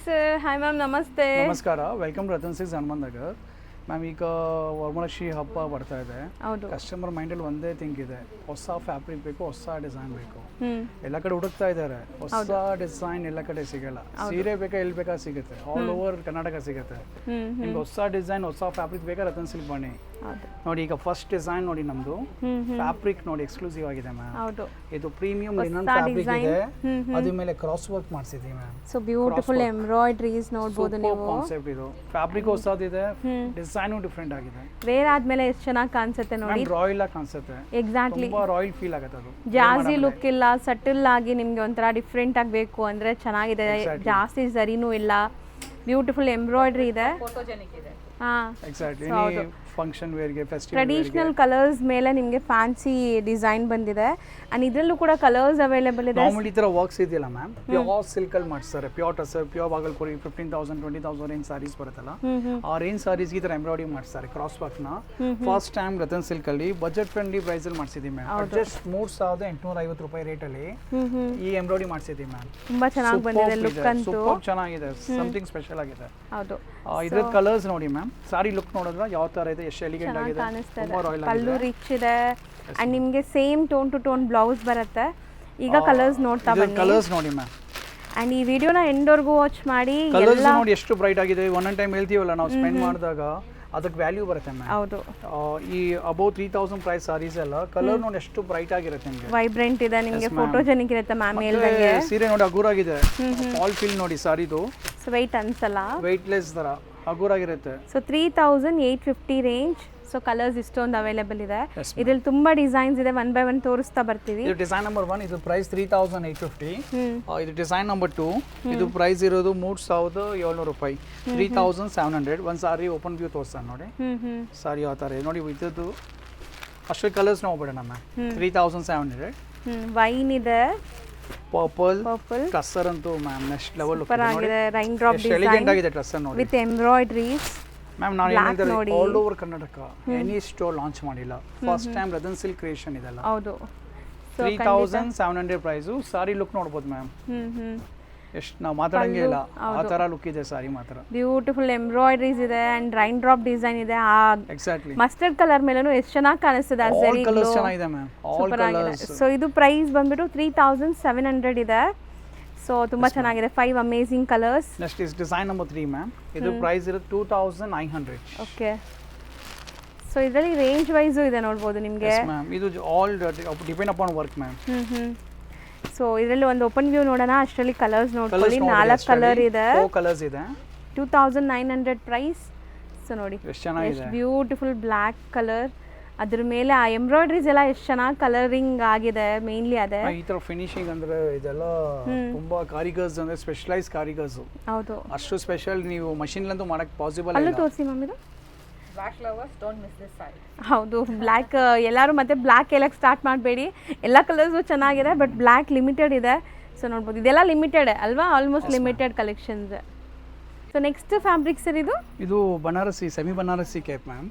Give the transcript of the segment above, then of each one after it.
Sir. Hi ma'am, ನಮಸ್ತೆ. ನಮಸ್ಕಾರ. Welcome Ratan silks Hanumantha Nagar. Ma'am, ಈಗ ವರಮಹಾಲಕ್ಷ್ಮಿ ಹಬ್ಬ ಬರ್ತಾ ಇದೆ. ಕಸ್ಟಮರ್ ಮೈಂಡಲ್ಲಿ ಒಂದೇ ಥಿಂಕ್ ಇದೆ, ಹೊಸ ಫ್ಯಾಬ್ರಿಕ್ ಬೇಕು, ಹೊಸ ಡಿಸೈನ್ ಬೇಕು. ಎಲ್ಲ ಕಡೆ ಹುಡುಕ್ತಾ ಇದ್ದಾರೆ, ಹೊಸ ಡಿಸೈನ್ ಎಲ್ಲ ಕಡೆ ಸಿಗಲ್ಲ. ಸೀರೆ ಬೇಕಾ ಎಲ್ಲಿ ಬೇಕಾ ಸಿಗುತ್ತೆ, ಆಲ್ ಓವರ್ ಕರ್ನಾಟಕ ಸಿಗುತ್ತೆ. ನಿಮ್ಗೆ ಹೊಸ ಡಿಸೈನ್, ಹೊಸ ಫ್ಯಾಬ್ರಿಕ್ ಬೇಕಾ, ರತನ್ ಸಿಲ್ಕ್ ಬನ್ನಿ. ನೋಡಿ, ಈಗ ಫಸ್ಟ್ ಡಿಸೈನ್ ನೋಡಿ, ನಮ್ದು ಫ್ಯಾಬ್ರಿಕ್ ನೋಡಿ ಎಕ್ಸ್ಕ್ಲೂಸಿವ್ ಆಗಿದೆ ಮ್ಯಾಮ್. ಇದು ಪ್ರೀಮಿಯಂ ಲಿನನ್ ಫ್ಯಾಬ್ರಿಕ್ ಇದೆ, ಅದ್ರ ಮೇಲೆ ಕ್ರಾಸ್ ವರ್ಕ್ ಮಾಡಿಸಿದೀವಿ ಮ್ಯಾಮ್. ಸೊ ಬ್ಯೂಟಿಫುಲ್ ಎಂಬ್ರಾಯ್ಡರೀಸ್ ನೋಡಬಹುದು ನೀವು. ಕಾನ್ಸೆಪ್ಟ್ ಇದು. ಫ್ಯಾಬ್ರಿಕ್ ಹೊಸದಿದೆ, ಡಿಸೈನು ಡಿಫರೆಂಟ್ ಆಗಿದೆ. ವೇರ್ ಆದ್ಮೇಲೆ ಎಷ್ಟು ಚೆನ್ನಾಗಿ ಕಾಣಿಸುತ್ತೆ ನೋಡಿ. ರಾಯಲ್ ಆಗಿ ಕಾಣಿಸುತ್ತೆ. ಎಕ್ಸಾಕ್ಟ್ಲಿ, ತುಂಬಾ ರಾಯಲ್ ಫೀಲ್ ಆಗುತ್ತೆ. ಅದು ಜಾಸ್ತಿ ಲುಕ್ ಇಲ್ಲ, ಸಟಲ್ ಆಗಿ ನಿಮ್ಗೆ ಒಂಥರ ಡಿಫ್ರೆಂಟ್ ಆಗಿ ಬೇಕು ಅಂದ್ರೆ ಚೆನ್ನಾಗಿದೆ. ಜಾಸ್ತಿ ಜರಿನೂ ಇಲ್ಲ, ಬ್ಯೂಟಿಫುಲ್ ಎಂಬ್ರಾಯ್ಡರಿ ಇದೆ. ಎಕ್ಸಾಕ್ಟ್ಲಿ ಫಂಕ್ಷನ್ ವೇರ್ಗೆ, ಫೆಸ್ಟಿವಲ್ ಟ್ರೆಡಿಷನಲ್ ಕಲರ್ಸ್ ಮೇಲೆ ನಿಮಗೆ ಫ್ಯಾನ್ಸಿ ಡಿಸೈನ್ ಬಂದಿದೆ. ಅಂಡ್ ಇದರಲ್ಲೂ ಕೂಡ ಕಲರ್ಸ್ ಅವೈಲೇಬಲ್ ಇದೆ. ನಾರ್ಮಲಿ ಈ ತರ ವರ್ಕ್ಸ್ ಇದೆಯಲ್ಲ ಮ್ಯಾಮ್, ಪ್ಯೂರ್ ಸಿಲ್ಕ್ ಅಲ್ಲಿ ಮಾಡಿಸ್ತಾರೆ. Pure tussar, pure Bhagalpuri 15,000 20,000 range saris ಬರುತ್ತಲ್ಲ, ಆ ರೇಂಜ್ ಸಾರೀಸ್ ಈ ತರ ಎಂಬ್ರಾಯ್ಡರಿ ಮಾಡಿಸ್ತಾರೆ. ಕ್ರಾಸ್ ವರ್ಕ್ ನ ಫಸ್ಟ್ ಟೈಮ್ ರತನ್ ಸಿಲ್ಕ್ ಅಲ್ಲಿ ಬಜೆಟ್ ಫ್ರೆಂಡ್ಲಿ ಪ್ರೈಸ್ ಅಲ್ಲಿ ಮಾಡಿಸಿದೀವಿ ಮ್ಯಾಮ್. ಜಸ್ಟ್ 3,850 ರೂಪಾಯಿ ರೇಟ್ ಅಲ್ಲಿ ಈ ಎಂಬ್ರಾಯ್ಡರಿ ಮಾಡಿಸಿದೀವಿ ಮ್ಯಾಮ್. ತುಂಬಾ ಚೆನ್ನಾಗಿ ಬಂದಿದೆ ಲುಕ್ ಅಂತೂ. ಸೂಪರ್ ಚೆನ್ನಾಗಿದೆ, ಸಮಥಿಂಗ್ ಸ್ಪೆಷಲ್ ಆಗಿದೆ. ಹೌದು, ಇದ್ರ ಕಲರ್ಸ್ ನೋಡಿ ಮ್ಯಾಮ್. ಸಾರಿ ಲುಕ್ ನೋಡಿದ್ರೆ ಯಾವ ತರ ಇದೆ, ಎಷ್ಟು ಎಲಿಗೆಂಟ್ ಆಗಿದೆ. ತುಂಬಾ ರಾಯಲ್ ಆಗಿದೆ. ಪಲ್ಲು ರಿಚ್ ಇದೆ ಅಂಡ್ ನಿಮಗೆ same tone to tone blouse ಬರುತ್ತೆ. ಈಗ ಕಲರ್ಸ್ ನೋಡ್ತಾ ಬನ್ನಿ. ಕಲರ್ಸ್ ನೋಡಿ ಮ್ಯಾಮ್. ಅಂಡ್ ಈ ವಿಡಿಯೋನ ಎಂಡ್ವರೆಗೂ ವಾಚ್ ಮಾಡಿ. ಕಲರ್ಸ್ ನೋಡಿ ಎಷ್ಟು ಬ್ರೈಟ್ ಆಗಿದೆ. ಒನ್ ಟೈಮ್ ಹೇಳ್ತೀವಲ್ಲ ನಾವು, ಸ್ಪೆಂಡ್ ಮಾಡಿದಾಗ ಅದಕ್ಕೆ ವ್ಯಾಲ್ಯೂ ಬರುತ್ತೆ ಮ್ಯಾಮ್. ಹೌದು, ಈ ಅಬೌವ್ 3,000 ಪ್ರೈಸ್ ಸಾರೀಸ್ ಎಲ್ಲ ಕಲರ್ ನೋಡಿ ಎಷ್ಟು ಬ್ರೈಟ್ ಆಗಿರುತ್ತೆ ನಿಮಗೆ. ವೈಬ್ರೆಂಟ್ ಇದೆ, ನಿಮಗೆ ಫೋಟೋಜೆನಿಕ್ ಇರುತ್ತೆ ಮ್ಯಾಮ್. ಹೇಳ್ದಂಗೆ ಸೀರೆ ನೋಡಿ ಹಗುರಾಗಿದೆ. ಫಾಲ್ ಫೀಲ್ ನೋಡಿ ಸಾರಿದು. ವೆಯ್ಟ್ ಅನ್ಸಲ್ಲ, ವೆಯ್ಟ್ಲೆಸ್ ತರ ಹಗುರಾಗಿರುತ್ತೆ. So 3,850 range. ಸೊ ಕಲರ್ಸ್ ಇಷ್ಟೊಂದು ಅವೈಲೇಬಲ್ ಇದೆ. ಇದ್ರಲ್ಲಿ ತುಂಬಾ ಡಿಸೈನ್ಸ್ ಇದೆ, ಒನ್ ಬೈ ಒನ್ ತೋರಿಸ್ತಾ ಬರ್ತೀವಿ. ಇದು ಡಿಸೈನ್ ನಂಬರ್ 1, ಇದು ಪ್ರೈಸ್ 3,850. ಇದು ಡಿಸೈನ್ ನಂಬರ್ 2, ಇದು ಪ್ರೈಸ್ ಇರೋದು 3,700 ರೂಪಾಯಿ. 3,700. ಒಂದು ಸಾರಿ ಓಪನ್ ವ್ಯೂ ತೋರಿಸ್ತಾನೆ ನೋಡಿ. ಸಾರಿ ಯಾವ ಥರ ನೋಡಿ, ಇದ್ದದ್ದು ಅಷ್ಟು ಕಲರ್ಸ್ ನೋಡ್ಬಿಡೋಣ ಮ್ಯಾಮ್. 3,700. ವೈನ್ ಇದೆ, ಪರ್ಪಲ್, ಟಸ್ಸರ್ ಅಂತೂ ಮ್ಯಾಮ್ ನೆಕ್ಸ್ಟ್ ಲೆವೆಲ್ ಸೂಪರ್ ಆಗಿದೆ. ರೈನ್ ಡ್ರಾಪ್ ಡಿಸೈನ್ ಎಲಿಗೆಂಟ್ ಆಗಿದೆ ಟಸ್ಸರ್ ನೋಡಿ, ವಿತ್ ಎಂಬ್ರಾಯ್ಡರೀಸ್. ಮ್ಯಾಮ್ ನಾನು ಏನಿದೆ all over Karnataka any store launch ಮಾಡಿಲ್ಲ. First time Ratan silk creation ಇದೆಲ್ಲ. ಹೌದು, 3,700 ಪ್ರೈಸ್. ಸಾರಿ ಲುಕ್ ನೋಡ್ಬೋದು ಮ್ಯಾಮ್. ಎಷ್ಟು ನಾವು ಮಾತಾಡಂಗೆ ಇಲ್ಲ, ಆ ತರ ಲುಕ್ ಇದೆ ಸಾರಿ ಮಾತ್ರ. ಬ್ಯೂಟಿಫುಲ್ ಎಂಬ್ರಾಯ್ಡರೀಸ್ ಇದೆ ಅಂಡ್ ರೈನ್ ಡ್ರಾಪ್ ಡಿಸೈನ್ ಇದೆ. ಎಕ್ಸಾಕ್ಟ್ಲಿ ಮಸ್ಟರ್ಡ್ ಕಲರ್ ಮೇಲೂ ಎಷ್ಟು ಚೆನ್ನಾಗಿ ಕಾಣಿಸ್ತದೆ. ಆಲ್ ಕಲರ್ಸ್ ಚೆನ್ನಾಗಿದೆ ಮ್ಯಾಮ್, ಆಲ್ ಕಲರ್ಸ್. ಸೊ ಇದು ಪ್ರೈಸ್ ಬಂದ್ಬಿಟ್ಟು 3,700 ಇದೆ. ಸೊ ತುಂಬಾ ಚೆನ್ನಾಗಿದೆ. 5 amazing colours. Next is design number 3 ma'am. ಇದು ಪ್ರೈಸ್ ಇರೋದು 2,900. ಓಕೆ, ಸೊ ಇದರಲ್ಲಿ ರೇಂಜ್ ವೈಸ್ ಇದೆ ನೋಡಬಹುದು ನಿಮಗೆ. ಎಸ್ ಮ್ಯಾಮ್, ಇದು all depend upon work ma'am. So ಇದರಲ್ಲಿ ಒಂದು ಓಪನ್ ವ್ಯೂ ನೋಡೋಣ. ಅಷ್ಟರಲ್ಲಿ ಕಲರ್ಸ್ ನೋಡ್ಕೊಳ್ಳಿ. 4 ಕಲರ್ ಇದೆ, 4 ಕಲರ್ಸ್ ಇದೆ. 2,900 ಪ್ರೈಸ್. ಸೊ ನೋಡಿ ಎಷ್ಟು ಚೆನ್ನಾಗಿದೆ, ಎಷ್ಟು ಬ್ಯೂಟಿಫುಲ್ ಬ್ಲ್ಯಾಕ್ ಕಲರ್. ಅದ್ರ ಮೇಲೆ ಆ ಎಂಬ್ರಾಯ್ಡರೀಸ್ ಎಲ್ಲ ಎಷ್ಟು ಚೆನ್ನಾಗಿ ಕಲರಿಂಗ್ ಆಗಿದೆ. ಮೇನ್ಲಿ ಅದೇ ಈ ತರ ಫಿನಿಶಿಂಗ್ ಅಂದ್ರೆ ಇದೆಲ್ಲ ತುಂಬಾ ಕಾರಿಗರ್ಸ್ ಅಂದ್ರೆ ಸ್ಪೆಷಲೈಸ್ ಕಾರಿಗರ್ಸ್. ಹೌದು, ಅಷ್ಟು ಸ್ಪೆಷಲ್ ನೀವು ಮಷಿನ್ ಲಂತೂ ಮಾಡಕ್ ಪಾಸಿಬಲ್ ಅಲ್ಲೂ ಇಲ್ಲ. ತೋರಿಸಿ ಮ್ಯಾಮ್ ಇದು. Black lovers don't miss this sari. ಹೌದು, ಬ್ಲ್ಯಾಕ್ ಎಲ್ಲರೂ ಮತ್ತೆ ಬ್ಲ್ಯಾಕ್ ಹೇಳಕ್ಕೆ ಸ್ಟಾರ್ಟ್ ಮಾಡಬೇಡಿ. ಎಲ್ಲ ಕಲರ್ಸು ಚೆನ್ನಾಗಿದೆ, ಬಟ್ ಬ್ಲ್ಯಾಕ್ ಲಿಮಿಟೆಡ್ ಇದೆ. ಸೊ ನೋಡ್ಬೋದು, ಇದೆಲ್ಲ ಲಿಮಿಟೆಡ್ ಅಲ್ವಾ, almost limited collections. So next fabric sir ಇದು Banarasi, semi Banarasi crepe ma'am.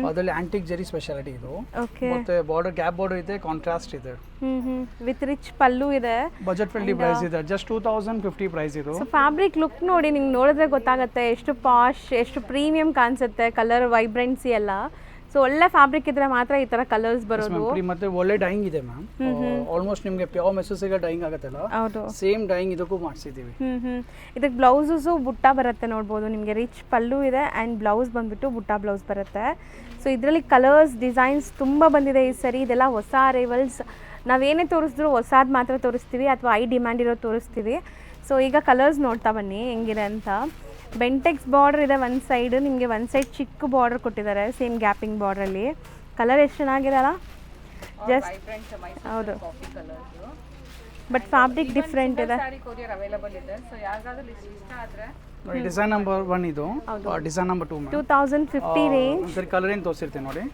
ಅದರಲ್ಲಿ ಆಂಟಿಕ್ ಜರಿ ಸ್ಪೆಷಾಲಿಟಿ ಇದು. ಓಕೆ, ಮತ್ತೆ ಬಾರ್ಡರ್ ಗ್ಯಾಪ್ ಬಾರ್ಡರ್ ಇದೆ, ಕಾಂಟ್ರಾಸ್ಟ್ ಇದೆ. ವಿತ್ ರಿಚ್ ಪಲ್ಲು ಇದೆ. ಬಜೆಟ್ ಫ್ರೆಂಡ್ಲಿ ಪ್ರೈಸ್ ಇದೆ, ಜಸ್ಟ್ 2,050 ಪ್ರೈಸ್ ಇದು. ಸೊ ಫ್ಯಾಬ್ರಿಕ್ ಲುಕ್ ನೋಡಿ, ನಿಮ್ಗೆ ನೋಡಿದ್ರೆ ಗೊತ್ತಾಗುತ್ತೆ ಎಷ್ಟು ಪಾಶ್, ಎಷ್ಟು ಪ್ರೀಮಿಯಂ ಕಾಣಿಸುತ್ತೆ. ಕಲರ್ ವೈಬ್ರೆನ್ಸಿ ಎಲ್ಲ. ಸೊ ಒಳ್ಳೆ ಫ್ಯಾಬ್ರಿಕ್ ಇದ್ರೆ ಮಾತ್ರ ಈ ತರ ಕಲರ್ಸ್ ಬರೋದು. ಮತ್ತೆ ಒಳ್ಳೆ ಡೈಯಿಂಗ್ ಇದೆ ಮ್ಯಾಮ್. ಆಲ್ಮೋಸ್ಟ್ ನಿಮಗೆ ಪ್ಯೂರ್ ಮೆಸೇಜ್ಗೆ ಡೈಯಿಂಗ್ ಆಗುತ್ತಲ್ಲ, ಹೌದು, ಸೇಮ್ ಡೈಯಿಂಗ್ ಇದಕ್ಕೂ ಮಾಡಿಸಿದ್ದೀವಿ. ಇದಕ್ಕೆ ಬ್ಲೌಸಸ್ ಬುಟ್ಟ ಬರುತ್ತೆ ನೋಡ್ಬೋದು. ನಿಮಗೆ ರಿಚ್ ಪಲ್ಲು ಇದೆ ಆ್ಯಂಡ್ ಬ್ಲೌಸ್ ಬಂದ್ಬಿಟ್ಟು ಬುಟ್ಟ ಬ್ಲೌಸ್ ಬರುತ್ತೆ. ಸೊ ಇದರಲ್ಲಿ ಕಲರ್ಸ್ ಡಿಸೈನ್ಸ್ ತುಂಬ ಬಂದಿದೆ ಈ ಸರಿ. ಇದೆಲ್ಲ ಹೊಸ ಅರೈವಲ್ಸ್. ನಾವೇನೇ ತೋರಿಸಿದ್ರು ಹೊಸಾದ್ ಮಾತ್ರ ತೋರಿಸ್ತೀವಿ, ಅಥವಾ ಐ ಡಿಮ್ಯಾಂಡ್ ಇರೋದು ತೋರಿಸ್ತೀವಿ. ಸೊ ಈಗ ಕಲರ್ಸ್ ನೋಡ್ತಾ ಬನ್ನಿ ಹೆಂಗಿದೆ ಅಂತ. ಬೆಂಟೆಕ್ಸ್ ಬಾರ್ಡರ್ ಇದೆ ಒಂದು ಸೈಡ್, ನಿಮಗೆ ಒಂದು ಸೈಡ್ ಚಿಕ್ಕ ಬಾರ್ಡರ್ ಕೊಟ್ಟಿದ್ದಾರೆ, ಸೇಮ್ ಗ್ಯಾಪಿಂಗ್ ಬಾರ್ಡ್ರಲ್ಲಿ. ಕಲರ್ ಎಷ್ಟು ಚೆನ್ನಾಗಿರಲ್ಲ, ಜಸ್ಟ್ ಹೌದು, ಬಟ್ ಫ್ಯಾಬ್ರಿಕ್ ಡಿಫ್ರೆಂಟ್ ಇದೆ. ಕೊರಿಯರ್ ಅವೈಲೇಬಲ್ ಇದೆ. ಸೊ ಯಾರಿಗಾದ್ರೂ ಇಷ್ಟ ಆದ್ರೆ ನೋಡಿ, ಡಿಸೈನ್ ನಂಬರ್ 1 ಇದು. Design number 2 2,050 range. ಸರಿ, ಕಲರಿಂಗ್ ತೋರಿಸಿರ್ತೀನಿ ನೋಡಿ.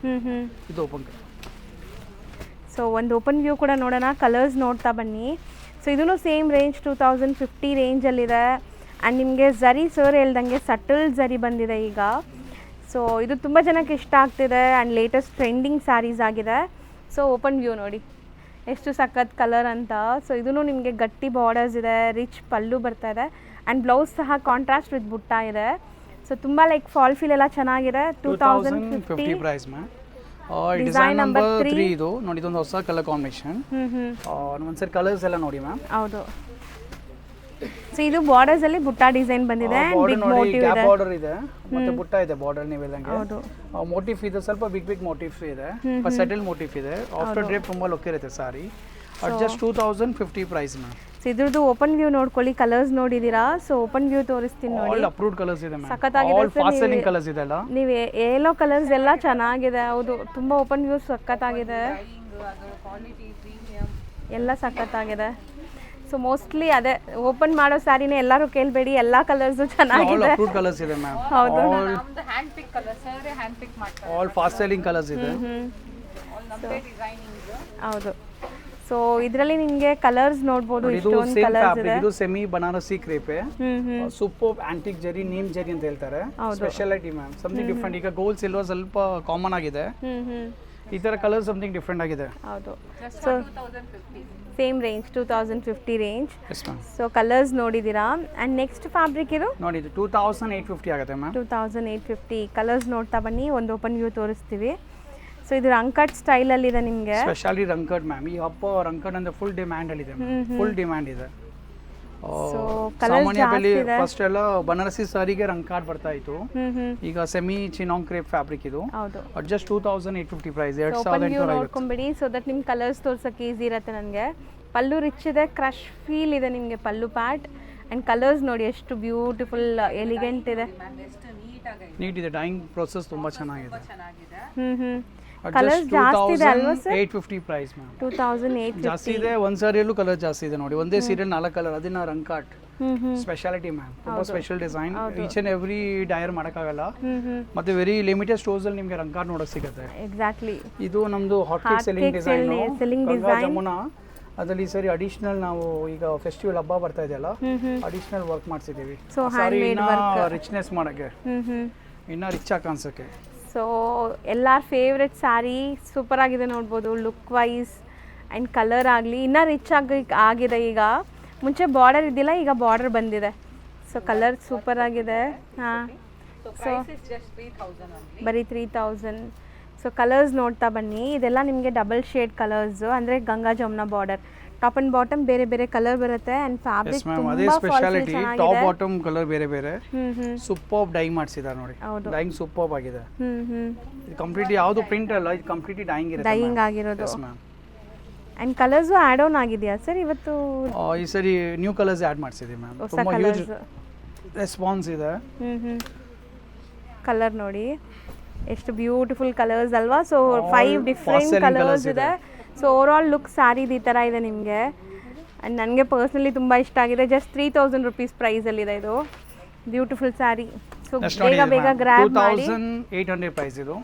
ಇದು ಓಪನ್. ಸೊ ಒಂದು ಓಪನ್ ವ್ಯೂ ಕೂಡ ನೋಡೋಣ. ಕಲರ್ಸ್ ನೋಡ್ತಾ ಬನ್ನಿ. ಸೊ ಇದೂ ಸೇಮ್ ರೇಂಜ್ 2,050 ರೇಂಜಲ್ಲಿದೆ. ಆ್ಯಂಡ್ ನಿಮಗೆ ಝರಿ ಸರ್ ಹೇಳ್ದಂಗೆ ಸಟಲ್ ಝರಿ ಬಂದಿದೆ ಈಗ. ಸೊ ಇದು ತುಂಬ ಜನಕ್ಕೆ ಇಷ್ಟ ಆಗ್ತಿದೆ ಆ್ಯಂಡ್ ಲೇಟೆಸ್ಟ್ ಟ್ರೆಂಡಿಂಗ್ ಸ್ಯಾರೀಸ್ ಆಗಿದೆ. ಸೊ ಓಪನ್ ವ್ಯೂ ನೋಡಿ, ಎಷ್ಟು ಸಖತ್ ಕಲರ್ ಅಂತ. ಸೊ ಇದೂ ನಿಮಗೆ ಗಟ್ಟಿ ಬಾರ್ಡರ್ಸ್ ಇದೆ, ರಿಚ್ ಪಲ್ಲು ಬರ್ತಾ ಇದೆ ಆ್ಯಂಡ್ ಬ್ಲೌಸ್ ಸಹ ಕಾಂಟ್ರಾಸ್ಟ್ ವಿತ್ ಬುಟ್ಟ ಇದೆ. ಸೊ ತುಂಬ ಲೈಕ್ ಫಾಲ್ ಫೀಲ್ ಎಲ್ಲ ಚೆನ್ನಾಗಿದೆ. 2050 ಪ್ರೈಸ್ ಮ್ಯಾಮ್. ಡಿಸೈನ್ ನಂಬರ್ 3 ಇದು ನೋಡಿ, ಇದೊಂದು ಹೊಸ ಕಲರ್ ಕಾಂಬಿನೇಷನ್. ಒಂದ್ಸರಿ ಕಲರ್ಸ್ ಎಲ್ಲ ನೋಡಿ ಮ್ಯಾಮ್. ಹೌದು. ಸೊ ಇದು ಬಾರ್ಡರ್ಸ್ ಅಲ್ಲಿ ಬುಟ್ಟ ಡಿಸೈನ್ ಬಂದಿದೆ, ಬಿಗ್ ಮೋಟಿವ್ ಇದೆ, ಬಾರ್ಡರ್ ಇದೆ ಮತ್ತೆ ಬುಟ್ಟ ಇದೆ ಬಾರ್ಡರ್. ನೀವೆಲ್ಲಂಗೆ ಹೌದು ಮೋಟಿಫ್ ಇದೆ, ಸ್ವಲ್ಪ ಬಿಗ್ ಮೋಟಿಫ್ ಇದೆ, ಸೆಟಲ್ ಮೋಟಿಫ್ ಇದೆ. ಆಫ್ಟರ್ ಡ್ರೇಪ್ ತುಂಬಾ ಲುಕ್ ಇರುತ್ತೆ sari. Just 2050 price ma'am. So ಇದ್ರದ್ದು ಓಪನ್ ವ್ಯೂ ನೋಡ್ಕೊಳ್ಳಿ, ಕಲರ್ಸ್ ನೋಡಿದೀರಾ. ಸೊ ಓಪನ್ ವ್ಯೂ ತೋರಿಸ್ತೀನಿ ನೋಡಿ. ಆಲ್ ಅಪ್ರೂವ್ಡ್ ಕಲರ್ಸ್ ಇದೆ ಮ್ಯಾಮ್. ಸಖತ್ತಾಗಿದೆ ಆಲ್ ಫಾಸ್ಟ್ ಸೆಲ್ಲಿಂಗ್ ಕಲರ್ಸ್ ಇದೆ ಅಲ್ಲ. ನೀವು ಯೆಲ್ಲೋ ಕಲರ್ಸ್ ಎಲ್ಲ ಚೆನ್ನಾಗಿದೆ. ಹೌದು, ತುಂಬಾ ಓಪನ್ ವ್ಯೂ ಸಖತ್ತಾಗಿದೆ, ಕ್ವಾಲಿಟಿ ಪ್ರೀಮಿಯಂ ಎಲ್ಲ ಸಖತ್ತಾಗಿದೆ. ಸೊ ಮೋಸ್ಟ್ಲಿ ಅದೇ ಓಪನ್ ಮಾಡೋ ಸ್ಯಾರಿನೇ ಎಲ್ಲರೂ ಕೇಳಬೇಡಿ, ಎಲ್ಲ ಕಲರ್ಸು ಆಲ್ ಚೆನ್ನಾಗಿದೆ. ಅಪ್ರೂವ್ಡ್ ಕಲರ್ಸ್ ಇದೆ ಮ್ಯಾಮ್. ಹೌದು ನಮ್ದು ಹ್ಯಾಂಡ್ ಪಿಕ್ ಕಲರ್ ಸರ್, ಹ್ಯಾಂಡ್ ಪಿಕ್ ಮಾಡ್ತಾರೆ. ಆಲ್ ಫಾಸ್ಟ್ ಸೆಲ್ಲಿಂಗ್ ಕಲರ್ಸ್ ಇದೆ. ಆಲ್ ನಮ್ಮದೇ ಡಿಸೈನಿಂಗ್. ಹೌದು. ಸೊ ಇದರಲ್ಲಿ ನಿಮಗೆ ಕಲರ್ಸ್ ನೋಡ್ಬೋದು, ಇದು ಇಷ್ಟೊಂದು ಸೇಮ್ ಕಲರ್ಸ್ ಫ್ಯಾಬ್ರಿಕ್. ಇದೆ. ಇದು ಸೆಮಿ ಬನಾರಸಿ ಕ್ರೇಪೆ, ಸೂಪರ್ ಆಂಟಿಕ್ ಜರಿ, ನೀಮ್ ಜರಿ ಅಂತ ಹೇಳ್ತಾರೆ. Speciality ma'am, something different. ಈಗ ಗೋಲ್ಡ್ ಸಿಲ್ವರ್ ಸ್ವಲ್ಪ ಕಾಮನ್ ಆಗಿದೆ, ಈ ತರ ಕಲರ್ ಸಮಥಿಂಗ್ ಡಿಫ್ರೆಂಟ್ ಆಗಿದೆ. ಹೌದು. Just so 2050. Same range 2050 range. S ma'am. So colours ನೋಡಿದ್ದೀರಾ. ಆ್ಯಂಡ್ ನೆಕ್ಸ್ಟ್ ಫ್ಯಾಬ್ರಿಕ್ ಇದು ನೋಡಿ, ಇದು 2850 ಆಗುತ್ತೆ ಮ್ಯಾಮ್. 2850. ಕಲರ್ಸ್ ನೋಡ್ತಾ ಬನ್ನಿ, ಒಂದು ಓಪನ್ ವ್ಯೂ ತೋರಿಸ್ತೀವಿ. ಸೊ ಇದು ರಂಕಟ್ ಸ್ಟೈಲಲ್ಲಿದೆ ನಿಮಗೆ. ಸ್ಪೆಷಾಲಿ ರಂಕಟ್ ಮ್ಯಾಮ್. ಈ ಹಬ್ಬ ರಂಕಟ್ ಅಂದ್ರೆ ಫುಲ್ ಡಿಮ್ಯಾಂಡ್ ಅಲ್ಲಿ ಇದೆ, ಫುಲ್ ಡಿಮ್ಯಾಂಡ್ ಇದೆ. ಸೊ ಕಲರ್ಸ್ ಸಾಮಾನ್ಯದಲ್ಲಿ ಜಾಸ್ತಿ ಇದೆ. ಫಸ್ಟ್ ಎಲ್ಲ ಬನಾರಸಿ ಸಾರಿಗೆ ರಂಕಾಟ್ ಬರ್ತಾ ಇತ್ತು, ಈಗ ಸೆಮಿ ಚಿನಾಂಗ್ ಕ್ರೇಪ್ ಫ್ಯಾಬ್ರಿಕ್ ಇದು. ಹೌದು. Just 2850 price, open view 2850. ನೋಡ್ಕೊಂಬಿಡಿ, ಸೊ ದಟ್ ನಿಮ್ಗೆ ಕಲರ್ಸ್ ತೋರ್ಸೋಕ್ಕೆ ಈಸಿ ಇರುತ್ತೆ ನನಗೆ. ಪಲ್ಲು ರಿಚ್ ಇದೆ, ಕ್ರಶ್ ಫೀಲ್ ಇದೆ ನಿಮಗೆ ಪಲ್ಲು ಪ್ಯಾಟ್. ಆ್ಯಂಡ್ ಕಲರ್ಸ್ ನೋಡಿ ಎಷ್ಟು ಬ್ಯೂಟಿಫುಲ್ ಎಲಿಗೆಂಟ್ ಇದೆ, ಎಷ್ಟು ನೀಟಾಗಿ ನೀಟ್ ಇದೆ. ಡೈಯಿಂಗ್ ಪ್ರೊಸೆಸ್ ತುಂಬಾ ಚೆನ್ನಾಗಿದೆ. ಚೆನ್ನಾಗಿದೆ. ಕಲರ್ಸ್ ಜಾಸ್ತಿ ಇದೆ ಅಲ್ವಾ ಸರ್? 850 price ma'am. 2850 ಜಾಸ್ತಿ ಇದೆ, ಒಂದ್ ಸಾರಿಯಲ್ಲೂ ಕಲರ್ ಜಾಸ್ತಿ ಇದೆ ನೋಡಿ. ಒಂದೇ ಸೀರಿಯಲ್ 4 ಕಲರ್, ಅದನ್ನ ರಂಕಾಟ್ ಸ್ಪೆಷಾಲಿಟಿ ಮ್ಯಾಮ್. ತುಂಬಾ special design, each and every Dyer ಮಾಡೋಕ್ಕಾಗಲ್ಲ. ಮತ್ತೆ ವೆರಿ ಲಿಮಿಟೆಡ್ ಸ್ಟೋರ್ಸ್ ಅಲ್ಲಿ ನಿಮಗೆ ರಂಕಾಟ್ ನೋಡಕ್ ಸಿಗುತ್ತೆ. ಎಕ್ಸಾಕ್ಟ್ಲಿ. ಇದು ನಮ್ದು hot cake selling design. Jamuna ಅದರಲ್ಲಿ ಸರಿ ಅಡಿಷನಲ್ ನಾವು ಈಗ ಫೆಸ್ಟಿವಲ್ ಹಬ್ಬ ಬರ್ತಾ ಇದೆಯಲ್ಲ, ಅಡಿಷನಲ್ ವರ್ಕ್ ಮಾಡ್ಸಿದೀವಿ. ಸಾರಿ ರಿಚ್ನೆಸ್ ಮಾಡಕ್ಕೆ, ಇನ್ನ ರಿಚ್ ಆಗಿ ಕಾಣಿಸಕ್ಕೆ. ಸೊ ಎಲ್ಲರ ಫೇವ್ರೆಟ್ ಸ್ಯಾರಿ ಸೂಪರ್ ಆಗಿದೆ ನೋಡ್ಬೋದು, ಲುಕ್ ವೈಸ್ ಆ್ಯಂಡ್ ಕಲರ್ ಆಗಲಿ ಇನ್ನೂ ರಿಚ್ ಆಗಿದೆ. ಈಗ ಮುಂಚೆ ಬಾರ್ಡರ್ ಇದ್ದಿಲ್ಲ, ಈಗ ಬಾರ್ಡರ್ ಬಂದಿದೆ. ಸೊ ಕಲರ್ ಸೂಪರ್ ಆಗಿದೆ. ಹಾಂ, so price is just 3000 only. ಬರೀ 3000. ಸೊ ಕಲರ್ಸ್ ನೋಡ್ತಾ ಬನ್ನಿ, ಇದೆಲ್ಲ ನಿಮಗೆ ಡಬಲ್ ಶೇಡ್ ಕಲರ್ಸು, ಅಂದರೆ Ganga Jamuna border. Top and bottom ಬೇರೆ ಬೇರೆ ಕಲರ್ ಬರುತ್ತೆ ಆ್ಯಂಡ್ ಫ್ಯಾಬ್ರಿಕ್ ಅದೇ ತುಂಬಾ ಸ್ಪೆಷಾಲಿಟಿ. ಟಾಪ್ ಚೆನ್ನಾಗಿದೆ. ಬಾಟಮ್ ಕಲರ್ ಬೇರೆ ಬೇರೆ, ಸೂಪರ್ ಡೈ ಮಾಡಿಸಿದ್ದಾರೆ ನೋಡಿ. ಹೌದು. ಡೈಯಿಂಗ್ ಸೂಪರ್ ಆಗಿದೆ. ಇದು ಕಂಪ್ಲೀಟ್ಲಿ ಯಾವುದು ಪ್ರಿಂಟ್ ಅಲ್ಲ, ಇದು ಕಂಪ್ಲೀಟ್ಲಿ ಡೈಯಿಂಗ್ ಇರುತ್ತೆ. ಡೈಯಿಂಗ್ ಆಗಿರೋದು. Yes ma'am. And colours add on ಆಗಿದೆಯಾ ಸರ್ ಇವತ್ತು? ಈ ಸರಿ ನ್ಯೂ ಕಲರ್ಸ್ ಆ್ಯಡ್ ಮಾಡಿಸಿದ್ದೀವಿ ಮ್ಯಾಮ್. ಹೊಸ ತುಂಬ ಹ್ಯೂಜ್ ಕಲರ್ಸ್. ರೆಸ್ಪಾನ್ಸ್ ಇದೆ. ಕಲರ್ ನೋಡಿ ಎಷ್ಟು ಬ್ಯೂಟಿಫುಲ್ ಕಲರ್ಸ್ ಅಲ್ವಾ. So 5 different selling colours colours ಇದೆ. ಸೊ ಓವರ್ ಆಲ್ ಲುಕ್ ಸ್ಯಾರಿದು ಈ ಥರ ಇದೆ ನಿಮಗೆ. ಆ್ಯಂಡ್ ನನಗೆ ಪರ್ಸ್ನಲಿ ತುಂಬ ಇಷ್ಟ ಆಗಿದೆ. ಜಸ್ಟ್ 3000 ರುಪೀಸ್ ಪ್ರೈಸಲ್ಲಿದೆ ಇದು ಬ್ಯೂಟಿಫುಲ್ ಸ್ಯಾರಿ. ಸೊ ಬೇಗ ಗ್ರ್ಯಾಬ್ ಮಾಡಿ. 2800 ಪ್ರೈಸ್ ಇದು.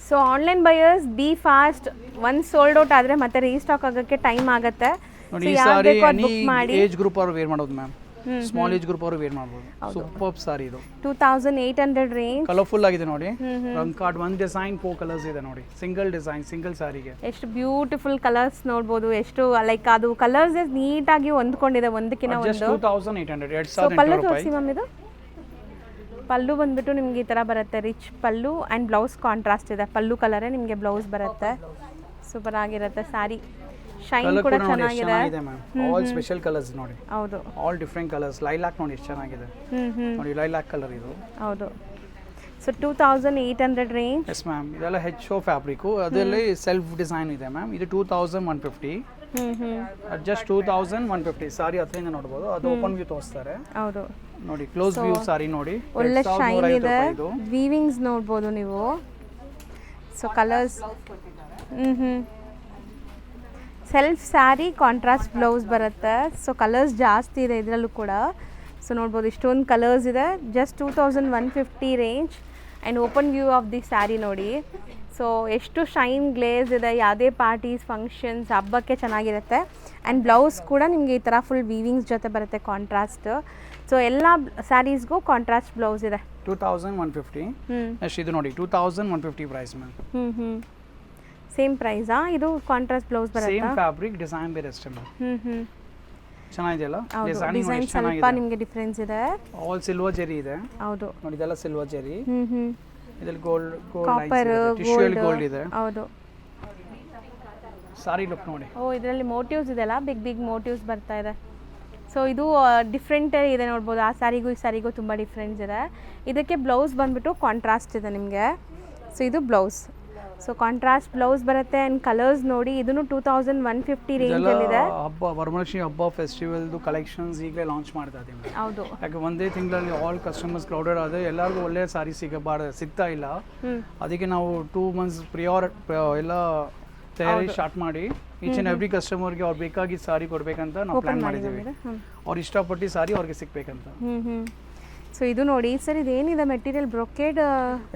So online buyers B fast. ಒಂದು ಸೋಲ್ಡ್ ಔಟ್ ಆದರೆ ಮತ್ತೆ ರೀಸ್ಟಾಕ್ ಆಗೋಕ್ಕೆ ಟೈಮ್ ಆಗುತ್ತೆ. ನೋಡಿ, ಸೊ ಈ ಯಾರು ಸಾರಿ ಬೇಕೋ ಅದು ಎನಿ ಬುಕ್ ಮಾಡಿ. ಏಜ್ ಗ್ರೂಪ್ ಅವರು ವೇರ್ ಮಾಡೋದು ಮ್ಯಾಮ್. ಸ್ಮಾಲ್ ಏಜ್ ಗ್ರೂಪ್ ಅವರು ವೇರ್ ಮಾಡ್ಬೋದು. ಸೂಪರ್ ಸಾರಿ ಇದು. 2800 ರೇಂಜ್. ಕಲರ್ಫುಲ್ ಆಗಿದೆ ನೋಡಿ. ರಂಕಾಟ್ ಒಂದು ಡಿಸೈನ್ 4 ಕಲರ್ಸ್ ಇದೆ ನೋಡಿ. ಸಿಂಗಲ್ ಡಿಸೈನ್, ಸಿಂಗಲ್ ಸಾರಿಗೆ ಎಷ್ಟು ಬ್ಯೂಟಿಫುಲ್ ಕಲರ್ಸ್ ನೋಡ್ಬೋದು. ಎಷ್ಟು ಲೈಕ್ ಅದು ಕಲರ್ಸ್ ನೀಟಾಗಿ ಹೊಂದ್ಕೊಂಡಿದೆ ಒಂದಕ್ಕಿಂತ ಜಸ್ಟ್ ಒಂದು. 2800 ಸೊ ಪಲ್ಲು 2800 ತೋರಿಸಿ ಮ್ಯಾಮ್. ಇದು ಪಲ್ಲು ಬಂದ್ಬಿಟ್ಟು ನಿಮ್ಗೆ ಈ ಥರ ಬರುತ್ತೆ, rich pallu and blouse contrast ಇದೆ. ಪಲ್ಲು ಕಲರೇ ನಿಮಗೆ ಬ್ಲೌಸ್ ಬರುತ್ತೆ. ಸೂಪರ್ ಆಗಿರುತ್ತೆ ಸ್ಯಾರಿ. ಶೈನ್ ಕಲರ್ ಕೂಡ ಕೂಡ ನೋಡಿ ಎಷ್ಟು ಚೆನ್ನಾಗಿದೆ. ಚೆನ್ನಾಗಿದೆ ಮ್ಯಾಮ್. ಆಲ್ ಸ್ಪೆಷಲ್ ಕಲರ್ಸ್ ನೋಡಿ. ಹೌದು. All different colours. ಲೈಲಾಕ್ ನೋಡಿ ಎಷ್ಟು ಚೆನ್ನಾಗಿದೆ ನೋಡಿ. ಲೈಲಾಕ್ ಕಲರ್ ಇದು. ಹೌದು. So 2800 range. Yes ma'am. ಇದೆಲ್ಲ HO ಫ್ಯಾಬ್ರಿಕ್, ಅದರಲ್ಲಿ ಸೆಲ್ಫ್ ಡಿಸೈನ್ ಇದೆ ಮ್ಯಾಮ್. ಇದು 2150. ಜಸ್ಟ್ 2150 ಸಾರಿ ಹತ್ರದಿಂದ ನೋಡ್ಬೋದು. ಅದು ಓಪನ್ ವ್ಯೂ ತೋರಿಸ್ತಾರೆ. ಹೌದು ನೋಡಿ, ಕ್ಲೋಸ್ ವ್ಯೂ ಸಾರಿ ನೋಡಿ. ಒಳ್ಳೆ ಶೈನ್ 2150 ಇದೆ. ರೂಪಾಯಿ ಇದು. ವೀವಿಂಗ್ಸ್ ನೋಡ್ಬೋದು ನೀವು. So colours self sari contrast blouse ಬರುತ್ತೆ. ಸೊ ಕಲರ್ಸ್ ಜಾಸ್ತಿ ಇದೆ ಇದರಲ್ಲೂ ಕೂಡ. ಸೊ ನೋಡ್ಬೋದು ಇಷ್ಟೊಂದು ಕಲರ್ಸ್ ಇದೆ. Just 2150 range. And open view of the sari ನೋಡಿ. ಸೊ ಎಷ್ಟು ಶೈನ್ ಗ್ಲೇಸ್ ಇದೆ. ಯಾವುದೇ ಪಾರ್ಟೀಸ್ ಫಂಕ್ಷನ್ಸ್ ಹಬ್ಬಕ್ಕೆ ಚೆನ್ನಾಗಿರುತ್ತೆ. ಆ್ಯಂಡ್ ಬ್ಲೌಸ್ ಕೂಡ ನಿಮಗೆ ಈ ಥರ ಫುಲ್ ವೀವಿಂಗ್ಸ್ ಜೊತೆ ಬರುತ್ತೆ ಕಾಂಟ್ರಾಸ್ಟ್. ಸೊ ಎಲ್ಲ ಸ್ಯಾರೀಸ್ಗೂ ಕಾಂಟ್ರಾಸ್ಟ್ ಬ್ಲೌಸ್ ಇದೆ. 2150. ನೆಕ್ಸ್ಟ್ ಇದು ನೋಡಿ 2150 ಪ್ರೈಸ್ ಮ್ಯಾಮ್. ಸೇಮ್ ಪ್ರೈಸಾ? ಇದು ಕಾಂಟ್ರಾಸ್ಟ್ ಬ್ಲೌಸ್ ಸೇಮ್ ಬರುತ್ತಾ? ಫ್ಯಾಬ್ರಿಕ್ ಡಿಸೈನ್ ಬೇರೆ ಅಷ್ಟೇ ಮ್ಯಾಮ್. ಹ್ಞೂ ಚೆನ್ನಾಗಿದೆಯಲ್ಲ ಹೌದು, ಡಿಸೈನ್ ಡಿಸೈನ್ ಸ್ವಲ್ಪ ಚೆನ್ನಾಗಿದೆ. ನಿಮಗೆ ಡಿಫ್ರೆನ್ಸ್ ಇದೆ. ಆಲ್ ಸಿಲ್ವರ್ ಜೆರಿ ಇದೆ ಹೌದು. ನೋಡಿ, ಇದೆಲ್ಲ ಸಿಲ್ವರ್ ಜೆರಿ. ಹ್ಞೂ ಇದರಲ್ಲಿ ಗೋಲ್ಡ್ ಕಾಪರ್, ಟಿಶ್ಯೂಯಲ್ಲಿ ಗೋಲ್ಡ್ ಇದೆ. ಹೌದು. ಸಾರಿ ಲುಕ್ ನೋಡಿ. ಓ, ಇದರಲ್ಲಿ ಮೋಟಿವ್ಸ್ ಇದೆಲ್ಲ, ಬಿಗ್ ಬಿಗ್ ಮೋಟಿವ್ಸ್ ಬರ್ತಾ ಇದೆ. ಸೊ ಇದು ಡಿಫ್ರೆಂಟ್ ಇದೆ ನೋಡ್ಬೋದು. ಆ ಸ್ಯಾರಿಗೂ ಈ ಸ್ಯಾರಿಗೂ ತುಂಬ ಡಿಫ್ರೆನ್ಸ್ ಇದೆ. ಇದಕ್ಕೆ ಬ್ಲೌಸ್ ಬಂದುಬಿಟ್ಟು ಕಾಂಟ್ರಾಸ್ಟ್ ಇದೆ ನಿಮಗೆ. ಸೊ ಇದು ಬ್ಲೌಸ್. ಸೊ ಕಾಂಟ್ರಾಸ್ಟ್ ಬ್ಲೌಸ್ ಬರುತ್ತೆ. ಆ್ಯಂಡ್ ಕಲರ್ಸ್ ನೋಡಿ, ಇದನ್ನು 2150 ರೇಂಜಲ್ಲಿದೆ. ಹಬ್ಬ, ವರಮಹಾಲಕ್ಷ್ಮಿ ಹಬ್ಬ ಫೆಸ್ಟಿವಲ್ದು ಕಲೆಕ್ಷನ್ಸ್ ಈಗಲೇ ಲಾಂಚ್ ಮಾಡ್ತಾ ಇದ್ದೀವಿ. ಹೌದು. ಯಾಕೆ ಒಂದೇ ತಿಂಗಳಲ್ಲಿ ಆಲ್ ಕಸ್ಟಮರ್ಸ್ ಕ್ರೌಡೆಡ್ ಆದರೆ ಎಲ್ಲರಿಗೂ ಒಳ್ಳೆ ಸಾರಿ ಸಿಗ್ತಾ ಇಲ್ಲ. ಅದಕ್ಕೆ ನಾವು 2 months ಪ್ರಿಯರ್ ಎಲ್ಲ ತಯಾರಿ ಸ್ಟಾರ್ಟ್ ಮಾಡಿ ಈಚ್ ಆ್ಯಂಡ್ ಎವ್ರಿ ಕಸ್ಟಮರ್ಗೆ ಅವ್ರು ಬೇಕಾಗಿದ್ದ ಸಾರಿ ಕೊಡಬೇಕಂತ ನಾವು ಪ್ಲ್ಯಾನ್ ಮಾಡಿದ್ದೀವಿ. ಅವ್ರು ಇಷ್ಟಪಟ್ಟು ಸಾರಿ ಅವ್ರಿಗೆ ಸಿಗ್ಬೇಕಂತ. ಸೊ ಇದು ನೋಡಿ ಸರ್, ಇದೇನಿದೆ ಮೆಟೀರಿಯಲ್? ಬ್ರೊಕೇಡ್.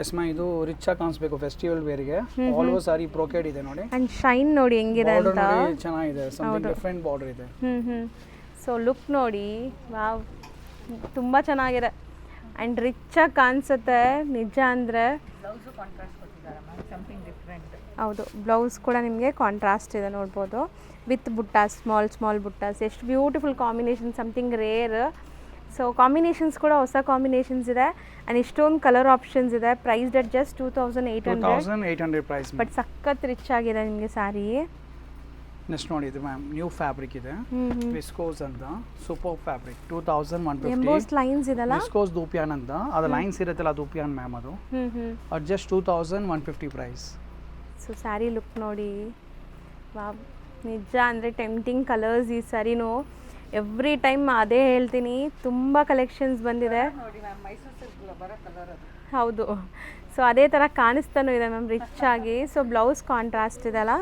ಎಸ್ ಮಾ, ಇದು ರಿಚ್ ಆಗಿ ಕಾಣಿಸ್ಬೇಕು ಫೆಸ್ಟಿವಲ್ ವೇರ್ಗೆ. ಆಲ್ ಓವರ್ ಸಾರಿ ಬ್ರೊಕೇಡ್ ಇದೆ ನೋಡಿ. ಆ್ಯಂಡ್ ಶೈನ್ ನೋಡಿ ಹೆಂಗಿದೆ ಬಾರ್ಡರ್ ಅಂತ. ನೋಡಿ ಚೆನ್ನಾಗಿದೆ, ಸಮಥಿಂಗ್ ಡಿಫ್ರೆಂಟ್ ಬಾರ್ಡರ್ ಇದೆ. ಸೊ ಲುಕ್ ನೋಡಿ, ವಾವ್, ತುಂಬ ಚೆನ್ನಾಗಿದೆ. ಆ್ಯಂಡ್ ರಿಚಾಗಿ ಕಾಣಿಸುತ್ತೆ ನಿಜ ಅಂದರೆ. ಬ್ಲೌಸು ಕಾಂಟ್ರಾಸ್ಟ್ ಕೊಟ್ಟಿದ್ದಾರೆ ಮ್ಯಾಮ್, ಸಮಥಿಂಗ್ ಡಿಫ್ರೆಂಟ್. ಹೌದು, ಬ್ಲೌಸ್ ಕೂಡ ನಿಮಗೆ ಕಾಂಟ್ರಾಸ್ಟ್ ಇದೆ ನೋಡ್ಬೋದು, ವಿತ್ ಬುಟ್ಟಾಸ್, ಸ್ಮಾಲ್ ಬುಟ್ಟಾಸ್. ಎಷ್ಟು beautiful combination, something rare. So combinations ಕೂಡ ಹೊಸ ಕಾಂಬಿನೇಷನ್ಸ್ ಇದೆ. ಆ್ಯಂಡ್ ಇಷ್ಟೊಂದು ಕಲರ್ ಆಪ್ಷನ್ಸ್ ಇದೆ. Price at just 2800 price. But ಸಖತ್ ರಿಚ್ ಆಗಿದೆ ನಿಮಗೆ ಸ್ಯಾರಿ. ನೆಕ್ಸ್ಟ್ ನೋಡಿ, ಇದು ಮ್ಯಾಮ್ ನ್ಯೂ ಫ್ಯಾಬ್ರಿಕ್ ಇದೆ, ವಿಸ್ಕೋಸ್ ಅಂತ ಸೂಪರ್ ಫ್ಯಾಬ್ರಿಕ್. 2150. ಎಂಬೋಸ್ಡ್ ಲೈನ್ಸ್ ಇದೆಲ್ಲ, ವಿಸ್ಕೋಸ್ ದೂಪಿಯಾನ್ ಅಂತ. ಅದು ಲೈನ್ಸ್ ಇರುತ್ತಲ್ಲ, ದೂಪಿಯಾನ್ ಮ್ಯಾಮ್ ಅದು. At just 2150 price. So sari look ನೋಡಿ, ವಾವ್, ನಿಜ ಅಂದರೆ ಟೆಂಪ್ಟಿಂಗ್ ಕಲರ್ಸ್. ಈ ಸ್ಯಾರಿನೂ ಎವ್ರಿ ಟೈಮ್ ಅದೇ ಹೇಳ್ತೀನಿ, ತುಂಬ ಕಲೆಕ್ಷನ್ಸ್ ಬಂದಿದೆ. ನೋಡಿ ಮ್ಯಾಮ್, ಮೈಸೂರು ಸಿಲ್ಕ್ ಬರೋ ಕಲರ್ ಅದು. ಹೌದು. ಸೊ ಅದೇ ಥರ ಕಾಣಿಸ್ತಾನೂ ಇದೆ ಮ್ಯಾಮ್, ರಿಚ್ ಆಗಿ. ಸೊ ಬ್ಲೌಸ್ ಕಾಂಟ್ರಾಸ್ಟ್ ಇದೆಲ್ಲ.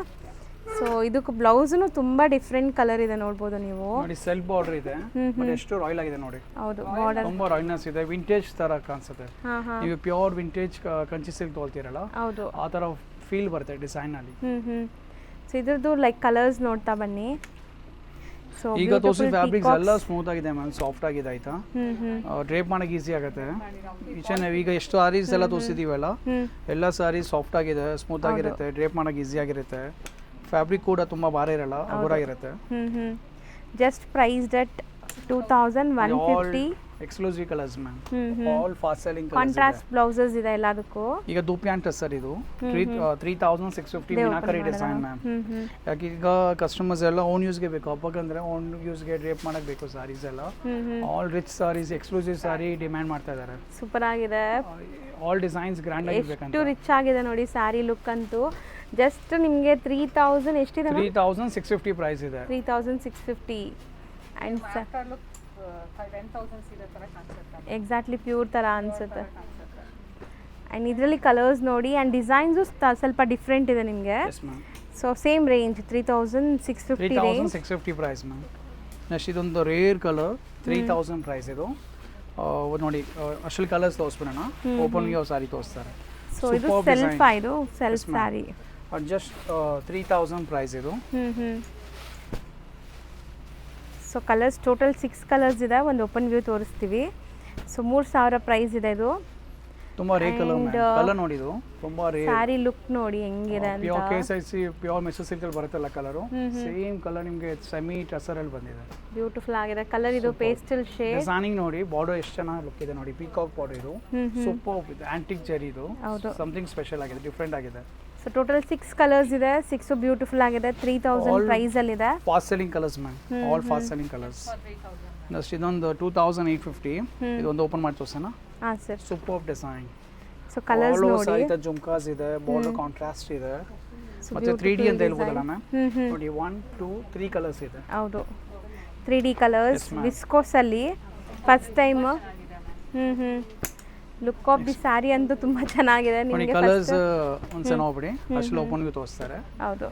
ಸೊ ಇದಕ್ಕೆ ಬ್ಲೌಸ್ನು ತುಂಬ ಡಿಫ್ರೆಂಟ್ ಕಲರ್ ಇದೆ ನೋಡ್ಬೋದು ನೀವು. ನೋಡಿ, ಸೆಲ್ಫ್ ಬಾರ್ಡರ್ ಇದೆ, ಬಟ್ ಎಷ್ಟು ರಾಯಲ್ ಆಗಿದೆ ನೋಡಿ. ಹೌದು, ಬಾರ್ಡರ್ ತುಂಬಾ ರಾಯಲ್ನೆಸ್ ಇದೆ, ವಿಂಟೇಜ್ ತರ ಕಾಣಿಸುತ್ತೆ. ನೀವು ಪ್ಯೂರ್ ವಿಂಟೇಜ್ ಕಂಚಿ ಸಿಲ್ಕ್ ತೊಳ್ತೀರಲ್ಲ, ಹೌದು, ಆ ಥರ ಫೀಲ್ ಬರುತ್ತೆ ಡಿಸೈನ್ ಅಲ್ಲಿ. ಸೊ ಇದ್ರದ್ದು ಲೈಕ್ ಕಲರ್ಸ್ ನೋಡ್ತಾ ಬನ್ನಿ. ಸೊ ಈಗ ತೋರಿಸಿದ ಫ್ಯಾಬ್ರಿಕ್ಸ್ ಎಲ್ಲ ಸ್ಮೂತ್ ಆಗಿದೆ ಮ್ಯಾಮ್, ಸಾಫ್ಟ್ ಆಗಿದೆ ಆಯ್ತಾ. ಡ್ರೇಪ್ ಮಾಡಕ್ಕೆ ಈಸಿ ಆಗುತ್ತೆ. ಈಗ ಎಷ್ಟು ಸಾರೀಸ್ ಎಲ್ಲ ತೋರಿಸಿದೀವಲ್ಲ, ಎಲ್ಲ ಸಾರೀಸ್ ಸಾಫ್ಟ್ ಆಗಿದೆ, ಸ್ಮೂತ್ ಆಗಿರುತ್ತೆ, ಡ್ರೇಪ್ ಮಾಡಕ್ಕೆ ಈಸಿ ಆಗಿರುತ್ತೆ. ಫ್ಯಾಬ್ರಿಕ್ ಕೂಡ ತುಂಬ ಭಾರ ಇರಲ್ಲ, ಹಗುರಾಗಿರುತ್ತೆ. Just priced at 2150. Exclusive colours ma'am, all fast selling colours. Contrast blouses ಇದೆ ಎಲ್ಲದಕ್ಕೂ. ಈಗ ದೂಪಿಯಾನ್ ಟೆಸ್ಸರ್ ಇದು 3650 ಮೀನಾಕರಿ ಡಿಸೈನ್ ಮ್ಯಾಮ್. ಯಾಕೆ ಈಗ ಕಸ್ಟಮರ್ಸ್ ಎಲ್ಲ ಓನ್ ಯೂಸ್ಗೆ ಬೇಕು, ಹಬ್ಬಕ್ಕಂದ್ರೆ ಓನ್ ಯೂಸ್ಗೆ ಡ್ರೇಪ್ ಮಾಡಕ್ ಬೇಕು ಸಾರೀಸ್ ಎಲ್ಲ. ಆಲ್ ರಿಚ್ ಸಾರೀಸ್, ಎಕ್ಸ್ಕ್ಲೂಸಿವ್ ಸಾರಿ ಡಿಮ್ಯಾಂಡ್ ಮಾಡ್ತಾ ಇದ್ದಾರೆ. ಸೂಪರ್ ಆಗಿದೆ, ಆಲ್ ಡಿಸೈನ್ಸ್ ಗ್ರ್ಯಾಂಡ್ ಆಗಿರ್ಬೇಕಂತ. ಎಷ್ಟು ರಿಚ್ ಆಗಿದೆ ನೋಡಿ ಸ್ಯಾರಿ ಲುಕ್ ಅಂತೂ. ಜಸ್ಟ್ ನಿಮಗೆ 3000 ಎಷ್ಟಿದೆ? 3650 ಪ್ರೈಸ್ ಇದೆ. 3650. ಆ್ಯಂಡ್ ಆಫ್ಟರ್ ಲುಕ್ 10,000 ಸೀರೆ ಥರ ಕಾಣಿಸುತ್ತೆ. ಎಕ್ಸಾಕ್ಟ್ಲಿ ಪ್ಯೂರ್ ಥರ ಅನಿಸುತ್ತೆ. ಆ್ಯಂಡ್ ಇದರಲ್ಲಿ ಕಲರ್ಸ್ ನೋಡಿ, ಆ್ಯಂಡ್ ಡಿಸೈನ್ಸು ಸ್ವಲ್ಪ ಡಿಫ್ರೆಂಟ್ ಇದೆ ನಿಮಗೆ. So same range 3650 price ma'am. Next ಇದೊಂದು ರೇರ್ ಕಲರ್, 3000 ಪ್ರೈಸ್ ಇದು. ನೋಡಿ, ಅಷ್ಟಲ್ಲಿ ಕಲರ್ಸ್ ತೋರಿಸ್ಬಿಡೋಣ. ಓಪನ್ ವ್ಯೂ ಸಾರಿ ತೋರಿಸ್ತಾರೆ. ಸೊ ಇದು ಸೆಲ್ಫ್, ಇದು ಸೆಲ್ಫ್ ಸ್ಯಾರಿ. ಜಸ್ಟ್ 3000 ಪ್ರೈಸ್ ಇದು. ಸೊ ಕಲರ್ಸ್ ಟೋಟಲ್ 6 ಕಲರ್ಸ್ ಇದೆ. ಒಂದು ಓಪನ್ ವ್ಯೂ ತೋರಿಸ್ತೀವಿ. ಸೊ 3000 ಪ್ರೈಸ್ ಇದೆ ಇದು. ತುಂಬಾ ರೇರ್ ಕಲರ್ ಕಲರ್ ನೋಡಿ, ಇದು ತುಂಬಾ ರೇರ್. ಸ್ಯಾರಿ ಲುಕ್ ನೋಡಿ ಹೆಂಗಿದೆ ಅಂತ. Pure KSIC pure meso silk ಅಲ್ಲಿ ಬರುತ್ತಲ್ಲ ಕಲರ್, ಸೇಮ್ ಕಲರ್ ನಿಮಗೆ ಸೆಮಿ ಟಸರ್ ಅಲ್ಲಿ ಬಂದಿದೆ. ಬ್ಯೂಟಿಫುಲ್ ಆಗಿದೆ ಕಲರ್. ಇದು ಪೇಸ್ಟಲ್ ಶೇಡ್. ಡಿಸೈನಿಂಗ್ ನೋಡಿ, ಬಾರ್ಡರ್ ಎಷ್ಟು ಚೆನ್ನಾಗಿ ಲುಕ್ ಇದೆ ನೋಡಿ. ಪೀಕಾಕ್ ಬಾರ್ಡರ್ ಇದು, ಸೂಪರ್ ಇದೆ. ಆಂಟಿಕ್ ಜೆರಿ ಇದು, ಸಮಥಿಂಗ್ ಸ್ಪೆಷಲ್ ಆಗಿದೆ, ಡಿಫರೆಂಟ್ ಆಗಿದೆ. ಸೊ ಟೋಟಲ್ 6 ಕಲರ್ಸ್ ಇದೆ. 6 ಬ್ಯೂಟಿಫುಲ್ ಆಗಿದೆ. 3000 ಪ್ರೈಸ್ ಅಲ್ಲಿ ಇದೆ. Fast selling colours ma'am, all fast selling colours. Next ಇದೊಂದು 2850. ಇದೊಂದು ಓಪನ್ ಮಾಡಿ ತೋರ್ಸೋಣ. ಹಾಂ sir, super design. So colours ನೋಡಿ, ಜುಮ್ಕಾಸ್ ಇದೆ, ಬಾರ್ಡರ್ ಕಾಂಟ್ರಾಸ್ಟ್ ಇದೆ, ಮತ್ತೆ 3D ಅಂತ ಹೇಳ್ಬೋದಲ್ಲ ಮ್ಯಾಮ್. ನೋಡಿ 1 2 3 ಕಲರ್ಸ್ ಇದೆ. ಹೌದು, 3D ಕಲರ್ಸ್ ವಿಸ್ಕೋಸ್ ಅಲ್ಲಿ first time. Look of the sari ಅಂತೂ ತುಂಬಾ ಚೆನ್ನಾಗಿದೆ. ನಿಮಗೆ ಕಲರ್ಸ್ ಒಂದ್ಸಲ ನೋಡ್ಬಿಡಿ, ಅಷ್ಟು ಓಪನ್ ಗೆ ತೋರಿಸ್ತಾರೆ. ಹೌದು,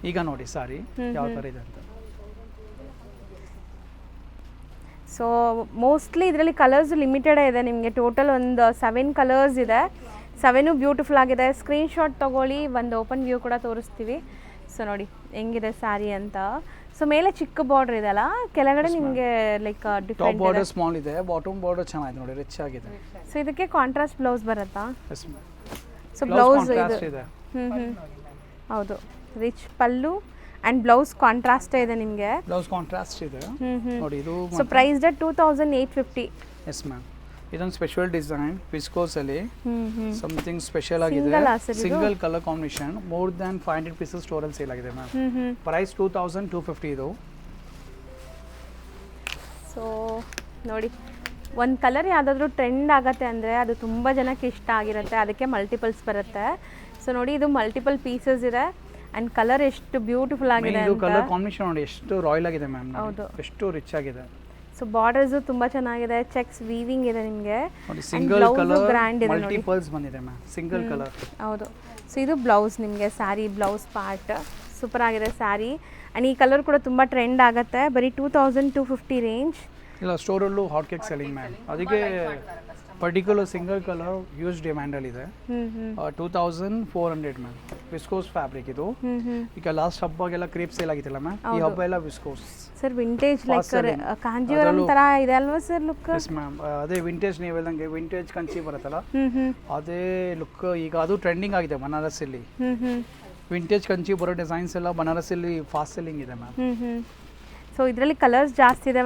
ಈಗ ನೋಡಿ ಸಾರಿ ಯಾವ ತರ ಇದೆ ಅಂತ. ಸೊ ಮೋಸ್ಟ್ಲಿ ಇದರಲ್ಲಿ ಕಲರ್ಸ್ ಲಿಮಿಟೆಡ್ ಇದೆ ನಿಮಗೆ. ಟೋಟಲ್ ಒಂದು 7 ಕಲರ್ಸ್ ಇದೆ. 7 ಬ್ಯೂಟಿಫುಲ್ ಆಗಿದೆ. ಸ್ಕ್ರೀನ್ಶಾಟ್ ತೊಗೊಳ್ಳಿ, ಒಂದು ಓಪನ್ ವ್ಯೂ ಕೂಡ ತೋರಿಸ್ತೀವಿ. ಸೊ ನೋಡಿ ಹೆಂಗಿದೆ ಸ್ಯಾರಿ ಅಂತ. ಸೊ ಮೇಲೆ ಚಿಕ್ಕ ಬಾರ್ಡರ್ ಇದೆಲ್ಲ, ಕೆಳಗಡೆ ನಿಮಗೆ ಲೈಕ್ ಡಿಫರೆಂಟ್ ಬಾರ್ಡರ್ ಸ್ಮಾಲ್ ಇದೆ, ಬಾಟಮ್ ಬಾರ್ಡರ್ ಚೆನ್ನಾಗಿದೆ ನೋಡಿ, ರಿಚ್ ಆಗಿದೆ. ಸೊ ಇದಕ್ಕೆ ಕಾಂಟ್ರಾಸ್ಟ್ ಬ್ಲೌಸ್ ಬರುತ್ತಾ? Yes ma'am. So blouse contrast ಇದೆ. ಹೌದು, ರಿಚ್ ಪಲ್ಲು ಆ್ಯಂಡ್ ಬ್ಲೌಸ್ ಕಾಂಟ್ರಾಸ್ಟೇ ಇದೆ ನಿಮಗೆ. ಬ್ಲೌಸ್ ಕಾಂಟ್ರಾಸ್ಟ್ ಇದೆ ನೋಡಿ. ಇದು ಸೊ ಪ್ರೈಸ್ 2850. Yes ma'am. ಇದೊಂದು ಸ್ಪೆಷಲ್ ಡಿಸೈನ್ ವಿಸ್ಕೋಸಲ್ಲಿ ಸಮಥಿಂಗ್ ಸ್ಪೆಷಲ್ ಆಗಿದೆ. Single ಆ sir ಇದು? Single colour combination. More than 500 pieces ಸ್ಟೋರಲ್ಲಿ ಸೇಲ್ ಆಗಿದೆ ಮ್ಯಾಮ್. ಪ್ರೈಸ್ 2250 ಇದು. ಸೊ ನೋಡಿ, ಒಂದು ಕಲರ್ ಯಾವುದಾದ್ರೂ ಟ್ರೆಂಡ್ ಆಗತ್ತೆ ಅಂದರೆ ಅದು ತುಂಬ ಜನಕ್ಕೆ ಇಷ್ಟ ಆಗಿರುತ್ತೆ, ಅದಕ್ಕೆ ಮಲ್ಟಿಪಲ್ಸ್ ಬರುತ್ತೆ. ಸೊ ನೋಡಿ, ಇದು ಮಲ್ಟಿಪಲ್ ಪೀಸಸ್ ಇದೆ ಆ್ಯಂಡ್ ಕಲರ್ ಎಷ್ಟು ಬ್ಯೂಟಿಫುಲ್ ಆಗಿದೆ ಇದು ಅಂತ. ಕಲರ್ ಕಾಂಬಿನೇಷನ್ ನೋಡಿ ಎಷ್ಟು ರಾಯಲ್ ಆಗಿದೆ ಮ್ಯಾಮ್. ಹೌದು. ಎಷ್ಟು ರಿಚ್ ಆಗಿದೆ ಸೊ ಬಾರ್ಡರ್ಸು ತುಂಬ ಚೆನ್ನಾಗಿದೆ, ಚೆಕ್ಸ್ ವೀವಿಂಗ್ ಇದೆ ನಿಮಗೆ. ನೋಡಿ. ಸಿಂಗಲ್ ಕಲರ್ ಗ್ರ್ಯಾಂಡ್ ಇದೆ ನೋಡಿ. ಮಲ್ಟಿಪಲ್ಸ್ ಬಂದಿದೆ ಮ್ಯಾಮ್. Single colour. ಹೌದು. ಸೊ ಇದು ಬ್ಲೌಸ್ ನಿಮಗೆ, ಸ್ಯಾರಿ ಬ್ಲೌಸ್ ಪಾರ್ಟ್ ಸೂಪರ್ ಆಗಿದೆ ಸ್ಯಾರಿ. ಆ್ಯಂಡ್ ಈ ಕಲರ್ ಕೂಡ ತುಂಬ ಟ್ರೆಂಡ್ ಆಗುತ್ತೆ. ಬರೀ 2250 ರೇಂಜ್. ಇಲ್ಲ, ಸ್ಟೋರಲ್ಲೂ ಹಾಟ್ ಕೇಕ್ ಸೆಲ್ಲಿಂಗ್ ಮ್ಯಾಮ್. ಅದಕ್ಕೆ ಪರ್ಟಿಕ್ಯುಲರ್ ಸಿಂಗಲ್ ಕಲರ್ ಯೂಸ್ ಡಿಮ್ಯಾಂಡಲ್ಲಿದೆ. 2400 ಮ್ಯಾಮ್. ವಿಸ್ಕೋಸ್ ಫ್ಯಾಬ್ರಿಕ್ ಇದು. ಈಗ ಲಾಸ್ಟ್ ಹಬ್ಬಗೆಲ್ಲ ಕ್ರೇಪ್ ಸೇಲ್ ಆಗಿತ್ತಲ್ಲ ಮ್ಯಾಮ್, ಈ ಹಬ್ಬ ಎಲ್ಲ viscose. Sir vintage like Kanjeevaram ಥರ ಇದೆ ಅಲ್ವಾ ಸರ್ ಲುಕ್? Yes ma'am. ಅದೇ ವಿಂಟೇಜ್ ನೀವು ಹೇಳ್ದಂಗೆ ವಿಂಟೇಜ್ ಕಂಚಿ ಬರುತ್ತಲ್ಲ, ಅದೇ ಲುಕ್ ಈಗ ಅದು ಟ್ರೆಂಡಿಂಗ್ ಆಗಿದೆ ಬನಾರಸ್ಸಲ್ಲಿ. ವಿಂಟೇಜ್ ಕಂಚಿ ಬರೋ ಡಿಸೈನ್ಸ್ ಎಲ್ಲ ಬನಾರಸ್ಸಲ್ಲಿ ಫಾಸ್ಟ್ ಸೆಲ್ಲಿಂಗ್ ಇದೆ ಮ್ಯಾಮ್. ಸೊ ಇದರಲ್ಲಿ ಕಲರ್ಸ್ ಜಾಸ್ತಿ ಇದೆ.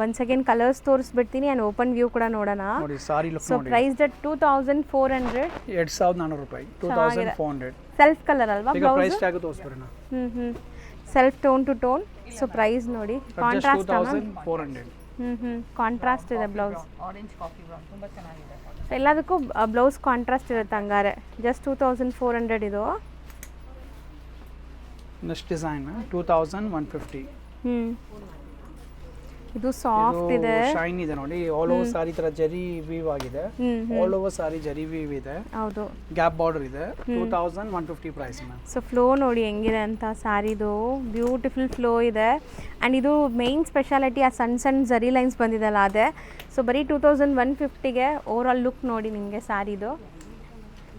ಒನ್ ಸೆಕೆಂಡ್ ಕಲರ್ಸ್ ತೋರಿಸ್ಬಿಡ್ತೀನಿ ಆ್ಯಂಡ್ ಓಪನ್ ವ್ಯೂ ಕೂಡ ನೋಡೋಣ. ನೋಡಿ ಸಾರಿ ಲುಕ್ ಸೊ ನೋಡಿ. ಪ್ರೈಸ್ 2400. 2400 ರೂಪಾಯಿ. 2400. ಸೆಲ್ಫ್ ಕಲರ್ ಅಲ್ವಾ ಈಗ ಬ್ಲೌಸ್? ಪ್ರೈಸ್ ಟ್ಯಾಗ್ ತೋರಿಸ್ಬಿಡೋಣ. Self tone to tone. So price ನೋಡಿ, ಕಾಂಟ್ರಾಸ್ಟ್ 2400. ಕಾಂಟ್ರಾಸ್ಟ್ ಇದೆ ಬ್ಲೌಸ್. ಆರೆಂಜ್ ಕಾಫಿ ಬ್ರೌನ್ ತುಂಬ ಚೆನ್ನಾಗಿದೆ. ಎಲ್ಲದಕ್ಕೂ ಬ್ಲೌಸ್ ಕಾಂಟ್ರಾಸ್ಟ್ ಇರುತ್ತೆ ಹಂಗಾರೆ. ಜಸ್ಟ್ 2400 ಇದು. Next design 2150. ಇದು ಸಾಫ್ಟ್ ಇದೆ, ಶೈನ್ ಇದೆ ನೋಡಿ. ಆಲ್ ಓವರ್ ಸಾರಿ ತರ ಜರಿ ವೀವ್ ಆಗಿದೆ. ಆಲ್ ಓವರ್ ಸಾರಿ ಜರಿ ವೀವ್ ಇದೆ. ಹೌದು. ಗ್ಯಾಪ್ ಬಾರ್ಡರ್ ಇದೆ. 2150 ಪ್ರೈಸ್ ಮ್ಯಾಮ್. ಸೊ ಫ್ಲೋ ನೋಡಿ ಹೆಂಗಿದೆ ಅಂತ ಸ್ಯಾರಿದು. ಬ್ಯೂಟಿಫುಲ್ ಫ್ಲೋ ಇದೆ ಆ್ಯಂಡ್ ಇದು ಮೇಯ್ನ್ ಸ್ಪೆಷಾಲಿಟಿ ಆ ಸಣ್ಣ ಸಣ್ಣ ಜರಿ ಲೈನ್ಸ್ ಬಂದಿದೆಲ್ಲ ಅದೇ. ಸೊ ಬರೀ 2150ಗೆ ಓವರ್ ಆಲ್ ಲುಕ್ ನೋಡಿ ನಿಮಗೆ ಸ್ಯಾರಿದು.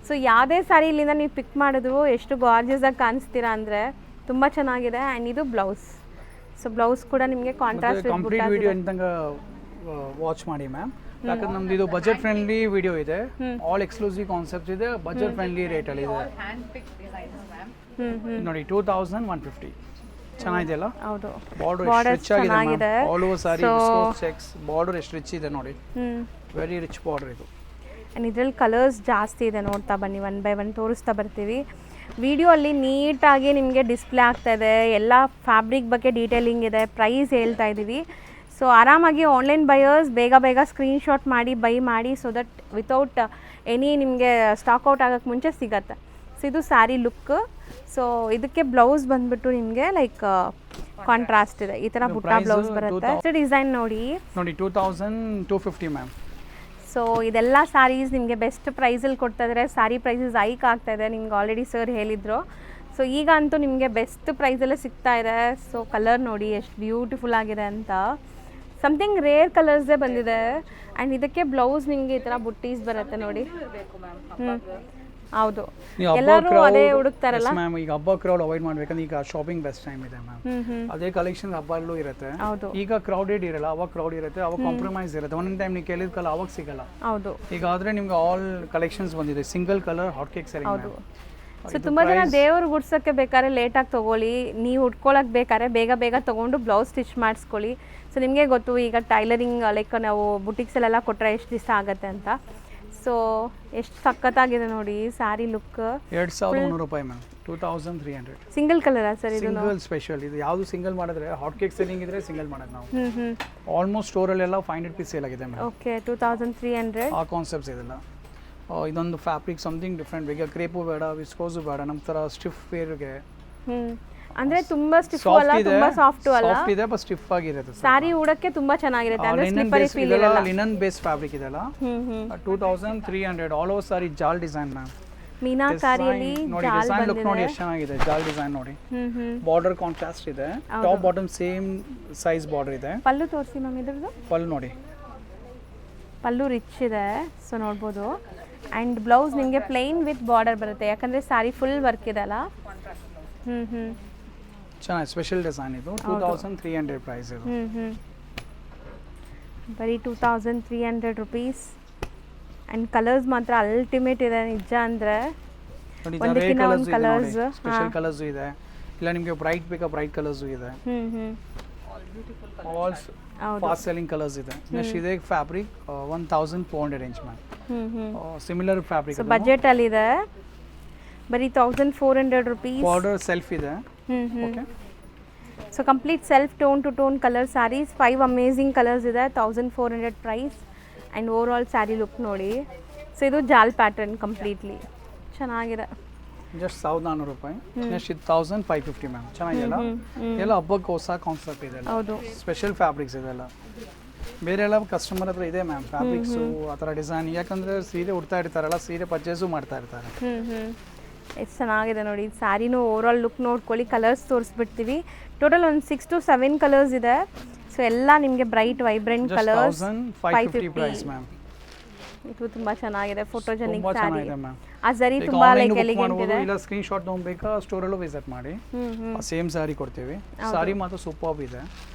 ಸೊ ಯಾವುದೇ ಸ್ಯಾರಿ ಇಲ್ಲಿಂದ ನೀವು ಪಿಕ್ ಮಾಡಿದ್ರು ಎಷ್ಟು ಗಾರ್ಜಿಯಸ್ ಆಗಿ ಕಾಣಿಸ್ತೀರಾ ಅಂದರೆ ತುಂಬ ಚೆನ್ನಾಗಿದೆ. ಆ್ಯಂಡ್ ಇದು ಬ್ಲೌಸ್. ಸೊ ಬ್ಲೌಸ್ ಕೂಡ ನಿಮಗೆ ಕಾಂಟ್ರಾಸ್ಟ್ ಕಂಪ್ಲೀಟ್ ವಿಡಿಯೋ ಎಂತಂಗ ವಾಚ್ ಮಾಡಿ ಮ್ಯಾಮ್. ಯಾಕಂದ್ರೆ ನಮ್ದು ಇದು ಬಜೆಟ್ ಫ್ರೆಂಡ್ಲಿ ವಿಡಿಯೋ ಇದೆ. ಆಲ್ ಎಕ್ಸ್ಕ್ಲೂಸಿವ್ ಕಾನ್ಸೆಪ್ಟ್ ಇದೆ, ಬಜೆಟ್ ಫ್ರೆಂಡ್ಲಿ ರೇಟ್ ಅಲ್ಲಿ ಇದೆ. ಹ್ಯಾಂಡ್ ಪಿಕ್ ಡಿಸೈನ್ಸ್ ಮ್ಯಾಮ್. ನೋಡಿ 2150 ಚೆನ್ನಾಗಿದೆಯಲ್ಲ. ಹೌದು. ಬಾರ್ಡರ್ ರಿಚ್ ಆಗಿದೆ. ಆಲ್ ಓವರ್ ಸಾರಿ ವಿಸ್ಕೋಸ್ ಚೆಕ್ಸ್ ಬಾರ್ಡರ್ ಎಷ್ಟು ರಿಚ್ ಇದೆ ನೋಡಿ. ವೆರಿ ರಿಚ್ ಬಾರ್ಡರ್ ಇದು. ಆ್ಯಂಡ್ ಇದರಲ್ಲಿ ಕಲರ್ಸ್ ಜಾಸ್ತಿ ಇದೆ, ನೋಡ್ತಾ ಬನ್ನಿ. ಒನ್ ಬೈ ಒನ್ ತೋರಿಸ್ತಾ ಬರ್ತೀವಿ. ವಿಡಿಯೋ ಅಲ್ಲಿ ನೀಟಾಗಿ ನಿಮಗೆ ಡಿಸ್ಪ್ಲೇ ಆಗ್ತಾ ಇದೆ, ಎಲ್ಲ ಫ್ಯಾಬ್ರಿಕ್ ಬಗ್ಗೆ ಡೀಟೇಲಿಂಗ್ ಇದೆ, ಪ್ರೈಸ್ ಹೇಳ್ತಾ ಇದ್ದೀವಿ. ಸೊ ಆರಾಮಾಗಿ ಆನ್ಲೈನ್ ಬಯರ್ಸ್ ಬೇಗ ಬೇಗ ಸ್ಕ್ರೀನ್ಶಾಟ್ ಮಾಡಿ ಬೈ ಮಾಡಿ, ಸೊ ದಟ್ ವಿತೌಟ್ ಎನಿ ನಿಮಗೆ ಸ್ಟಾಕ್ ಔಟ್ ಆಗೋಕ್ಕೆ ಮುಂಚೆ ಸಿಗತ್ತೆ. ಸೊ ಇದು ಸ್ಯಾರಿ ಲುಕ್. ಸೊ ಇದಕ್ಕೆ ಬ್ಲೌಸ್ ಬಂದ್ಬಿಟ್ಟು ನಿಮಗೆ ಲೈಕ್ ಕಾಂಟ್ರಾಸ್ಟ್ ಇದೆ, ಈ ಥರ ಬುಟ್ಟ ಬ್ಲೌಸ್ ಬರುತ್ತೆ. ಡಿಸೈನ್ ನೋಡಿ 2250 ಮ್ಯಾಮ್. ಸೊ ಇದೆಲ್ಲ ಸ್ಯಾರೀಸ್ ನಿಮಗೆ ಬೆಸ್ಟ್ ಪ್ರೈಸಲ್ಲಿ ಕೊಡ್ತಾ ಇದ್ದಾರೆ. ಸ್ಯಾರಿ ಪ್ರೈಸಸ್ ಹೈಕ್ ಆಗ್ತಾ ಇದೆ, ನಿಮ್ಗೆ ಆಲ್ರೆಡಿ ಸರ್ ಹೇಳಿದರು. ಸೊ ಈಗ ಅಂತೂ ನಿಮಗೆ ಬೆಸ್ಟ್ ಪ್ರೈಸಲ್ಲೇ ಸಿಗ್ತಾ ಇದೆ. ಸೊ ಕಲರ್ ನೋಡಿ ಎಷ್ಟು ಬ್ಯೂಟಿಫುಲ್ ಆಗಿದೆ ಅಂತ. ಸಮಥಿಂಗ್ ರೇರ್ ಕಲರ್ಸೇ ಬಂದಿದೆ. ಆ್ಯಂಡ್ ಇದಕ್ಕೆ ಬ್ಲೌಸ್ ನಿಮಗೆ ಈ ಥರ ಬುಟ್ಟೀಸ್ ಬರುತ್ತೆ ನೋಡಿ. ಹೌದು, ಎಲ್ಲರೂ ಅದೇ ಹುಡುಕ್ತಾರಲ್ಲ ಮ್ಯಾಮ್. ಈಗ ಹಬ್ಬ ಕ್ರೌಡ್ ಅವಾಯ್ಡ್ ಮಾಡ್ಬೇಕಂದ್ರೆ ಈಗ ಶಾಪಿಂಗ್ ಬೆಸ್ಟ್ ಟೈಮ್ ಇದೆ ಮ್ಯಾಮ್. ಅದೇ ಕಲೆಕ್ಷನ್ ಹಬ್ಬಲ್ಲೂ ಇರುತ್ತೆ. ಈಗ ಕ್ರೌಡೆಡ್ ಇರಲ್ಲ, ಅವಾಗ ಕ್ರೌಡ್ ಇರುತ್ತೆ, ಅವಾಗ ಕಾಂಪ್ರಮೈಸ್ ಇರುತ್ತೆ. ಒಂದೊಂದು ಟೈಮ್ ನೀವು ಕೇಳಿದ ಕಲರ್ ಅವಾಗ ಸಿಗಲ್ಲ. ಹೌದು. ಈಗ ಆದ್ರೆ ನಿಮ್ಗೆ ಆಲ್ ಕಲೆಕ್ಷನ್ಸ್ ಬಂದಿದೆ. Single colour hot cake selling. ಹೌದು. ಸೊ ತುಂಬ ಜನ ದೇವ್ರು ಗುಡ್ಸೋಕ್ಕೆ ಬೇಕಾದ್ರೆ ಲೇಟಾಗಿ ತೊಗೊಳ್ಳಿ, ನೀವು ಉಟ್ಕೊಳ್ಳೋಕೆ ಬೇಕಾದ್ರೆ ಬೇಗ ಬೇಗ ತೊಗೊಂಡು ಬ್ಲೌಸ್ ಸ್ಟಿಚ್ ಮಾಡಿಸ್ಕೊಳ್ಳಿ. ಸೊ ನಿಮಗೆ ಗೊತ್ತು ಈಗ ಟೈಲರಿಂಗ್ ಲೈಕ್ ನಾವು ಬುಟಿಕ್ಸಲ್ಲೆಲ್ಲ ಕೊಟ್ಟರೆ ಎಷ್ಟು ದಿವಸ ಆಗುತ್ತೆ ಅಂತ. ಸೊ ಎಷ್ಟು ಸಖತ್ತಾಗಿದೆ ನೋಡಿ ಸ್ಯಾರಿ ಲುಕ್. 2300 ರೂಪಾಯಿ ಮ್ಯಾಮ್. 2300. ಸಿಂಗಲ್ ಕಲರಾ ಸರ್ ಇದು? ಸಿಂಗಲ್ ಸ್ಪೆಷಲ್ ಇದು. ಯಾವುದು ಸಿಂಗಲ್ ಮಾಡಿದ್ರೆ ಹಾಟ್ ಕೇಕ್ ಸೆಲ್ಲಿಂಗ್ ಇದ್ರೆ ಸಿಂಗಲ್ ಮಾಡೋದು ನಾವು. ಆಲ್ಮೋಸ್ಟ್ ಸ್ಟೋರಲ್ಲೆಲ್ಲ 500 ಪೀಸ್ ಸೇಲ್ ಆಗಿದೆ ಮ್ಯಾಮ್. ಓಕೆ, 2300. ಆ ಕಾನ್ಸೆಪ್ಟ್ಸ್ ಇದೆಲ್ಲ. ಇದೊಂದು ಫ್ಯಾಬ್ರಿಕ್ ಸಮಥಿಂಗ್ ಡಿಫ್ರೆಂಟ್. ಈಗ ಕ್ರೇಪು ಬೇಡ, ವಿಸ್ಕೋಸು ಬೇಡ, ನಮ್ಮ ಥರ ಸ್ಟಿಫ್ ವೇರ್ಗೆ. ಅಂದ್ರೆ ತುಂಬಾ ಸ್ಟಿಫ್ ಅಲ್ಲ, ತುಂಬಾ ಸಾಫ್ಟ್ ಅಲ್ಲ, ಸಾಫ್ಟ್ ಇದೆ ಬಟ್ ಸ್ಟಿಫ್ ಆಗಿರುತ್ತೆ. ಸಾರಿ ಉಡಕ್ಕೆ ತುಂಬಾ ಚೆನ್ನಾಗಿರುತ್ತೆ. ಅಂದ್ರೆ ಸ್ಲಿಪ್ಪರಿ ಫೀಲ್ ಇರಲ್ಲ. ಲಿನನ್ ಬೇಸ್ ಫ್ಯಾಬ್ರಿಕ್ ಇದೆಲ್ಲ. 2300. ಆಲ್ ಓವರ್ ಸಾರಿ ಜಾಲ್ ಡಿಸೈನ್ ಮ್ಯಾಮ್. ಮೀನಾಕಾರಿಯಲ್ಲಿ ನೋಡಿ ಡಿಸೈನ್ ಲುಕ್ ನೋಡಿ ಎಷ್ಟು ಚೆನ್ನಾಗಿದೆ. ಜಾಲ್ ಡಿಸೈನ್ ನೋಡಿ. ಬಾರ್ಡರ್ ಕಾಂಟ್ರಾಸ್ಟ್ ಇದೆ. Top bottom same size border ಇದೆ. ಪಲ್ಲು ತೋರಿಸಿ ಮ್ಯಾಮ್ ಇದ್ರದ್ದು. ಪಲ್ಲು ನೋಡಿ, ಪಲ್ಲು ರಿಚ್ ಇದೆ. ಸೊ ನೋಡ್ಬೋದು. ಆ್ಯಂಡ್ ಬ್ಲೌಸ್ ನಿಮಗೆ ಪ್ಲೈನ್ ವಿತ್ ಬಾರ್ಡರ್ ಬರುತ್ತೆ, ಯಾಕಂದರೆ ಸ್ಯಾರಿ ಫುಲ್ ವರ್ಕ್ ಇದೆ ಅಲ್ಲ. ಚೆನ್ನಾಗಿ ಸ್ಪೆಷಲ್ ಡಿಸೈನ್ ಇದು. 2300 ಪ್ರೈಸ್ ಇದು. ಬರೀ 2300 ರುಪೀಸ್. ಆ್ಯಂಡ್ ಕಲರ್ಸ್ ಮಾತ್ರ ಅಲ್ಟಿಮೇಟ್ ಇದೆ ನಿಜ ಅಂದರೆ. ನೋಡಿ ಒಂದಕ್ಕಿಂತ ಒಂದು ಕಲರ್ಸ್. ಸ್ಪೆಷಲ್ ಕಲರ್ಸ್ ಇದೆ, ಇಲ್ಲ ನಿಮಗೆ ಬ್ರೈಟ್ ಬೇಕಾ ಬ್ರೈಟ್ ಕಲರ್ಸ್ ಇದೆ, ಆಲ್ ಫಾಸ್ಟ್ ಸೆಲ್ಲಿಂಗ್ ಕಲರ್ಸ್ ಇದೆ. ನೆಕ್ಸ್ಟ್ ಇದೆ fabric 1400 range ma'am. Similar fabric so budget ಅಲ್ಲಿ ಇದೆ, ಬರೀ 1400 ರುಪೀಸ್. ಬಾರ್ಡರ್ ಸೆಲ್ಫ್ ಇದೆ. Okay, so complete self tone to tone colour saris, 5 amazing colours ಇದೆ. 1400 price and over all sari look ನೋಡಿ. So ಇದು ಜಾಲ್ ಪ್ಯಾಟರ್ನ್ ಕಂಪ್ಲೀಟ್ಲಿ ಚೆನ್ನಾಗಿದೆ. ಜಸ್ಟ್ 1400 ರೂಪಾಯಿ. ನೆಕ್ಸ್ಟ್ ಇದು 1550 ಮ್ಯಾಮ್. ಚೆನ್ನಾಗಿಲ್ಲ, ಎಲ್ಲ ಹಬ್ಬಕ್ಕೆ ಹೊಸ ಕಾನ್ಸೆಪ್ಟ್ ಇದೆ. ಹೌದು, ಸ್ಪೆಷಲ್ ಫ್ಯಾಬ್ರಿಕ್ಸ್ ಇದೆಲ್ಲ. ಬೇರೆ ಎಲ್ಲ ಕಸ್ಟಮರ್ ಹತ್ರ ಇದೆ ಮ್ಯಾಮ್ ಫ್ಯಾಬ್ರಿಕ್ಸು ಆ ಥರ ಡಿಸೈನ್, ಯಾಕಂದರೆ ಸೀರೆ ಉಡ್ತಾ ಇರ್ತಾರಲ್ಲ, ಸೀರೆ ಪರ್ಚೇಸು ಮಾಡ್ತಾ ಇರ್ತಾರೆ. ಎಷ್ಟು ಚೆನ್ನಾಗಿದೆ ನೋಡಿ ಸ್ಯಾರಿನೂ. ಓವರ್ ಆಲ್ ಲುಕ್ ನೋಡ್ಕೊಳ್ಳಿ, ಕಲರ್ಸ್ ತೋರಿಸ್ಬಿಡ್ತೀವಿ. ಟೋಟಲ್ ಒಂದು 6 to 7 ಕಲರ್ಸ್ ಇದೆ. ಸೊ ಎಲ್ಲ ನಿಮಗೆ bright vibrant colours. 1550 price ma'am. ಇದು ತುಂಬಾ ಚೆನ್ನಾಗಿದೆ, ಫೋಟೋಜೆನಿಕ್ ತುಂಬಾ ಸ್ಯಾರಿ. ಚೆನ್ನಾಗಿದೆ ಮ್ಯಾಮ್. ಆ ಸರಿ ತುಂಬಾ ಲೈಕ್ ಎಲಿಗೆಂಟ್ ಇದೆ. ಇಲ್ಲ ಸ್ಕ್ರೀನ್ ಶಾಟ್ ತೊಗೊಬೇಕಾ ಸ್ಟೋರಲ್ಲೂ ವಿಸಿಟ್ ಮಾಡಿ, ಸೇಮ್ ಸ್ಯಾರಿ ಕೊಡ್ತೀವಿ. ಸ್ಯಾರಿ ಮಾತ್ರ ಸೂಪರ್ ಇದೆ.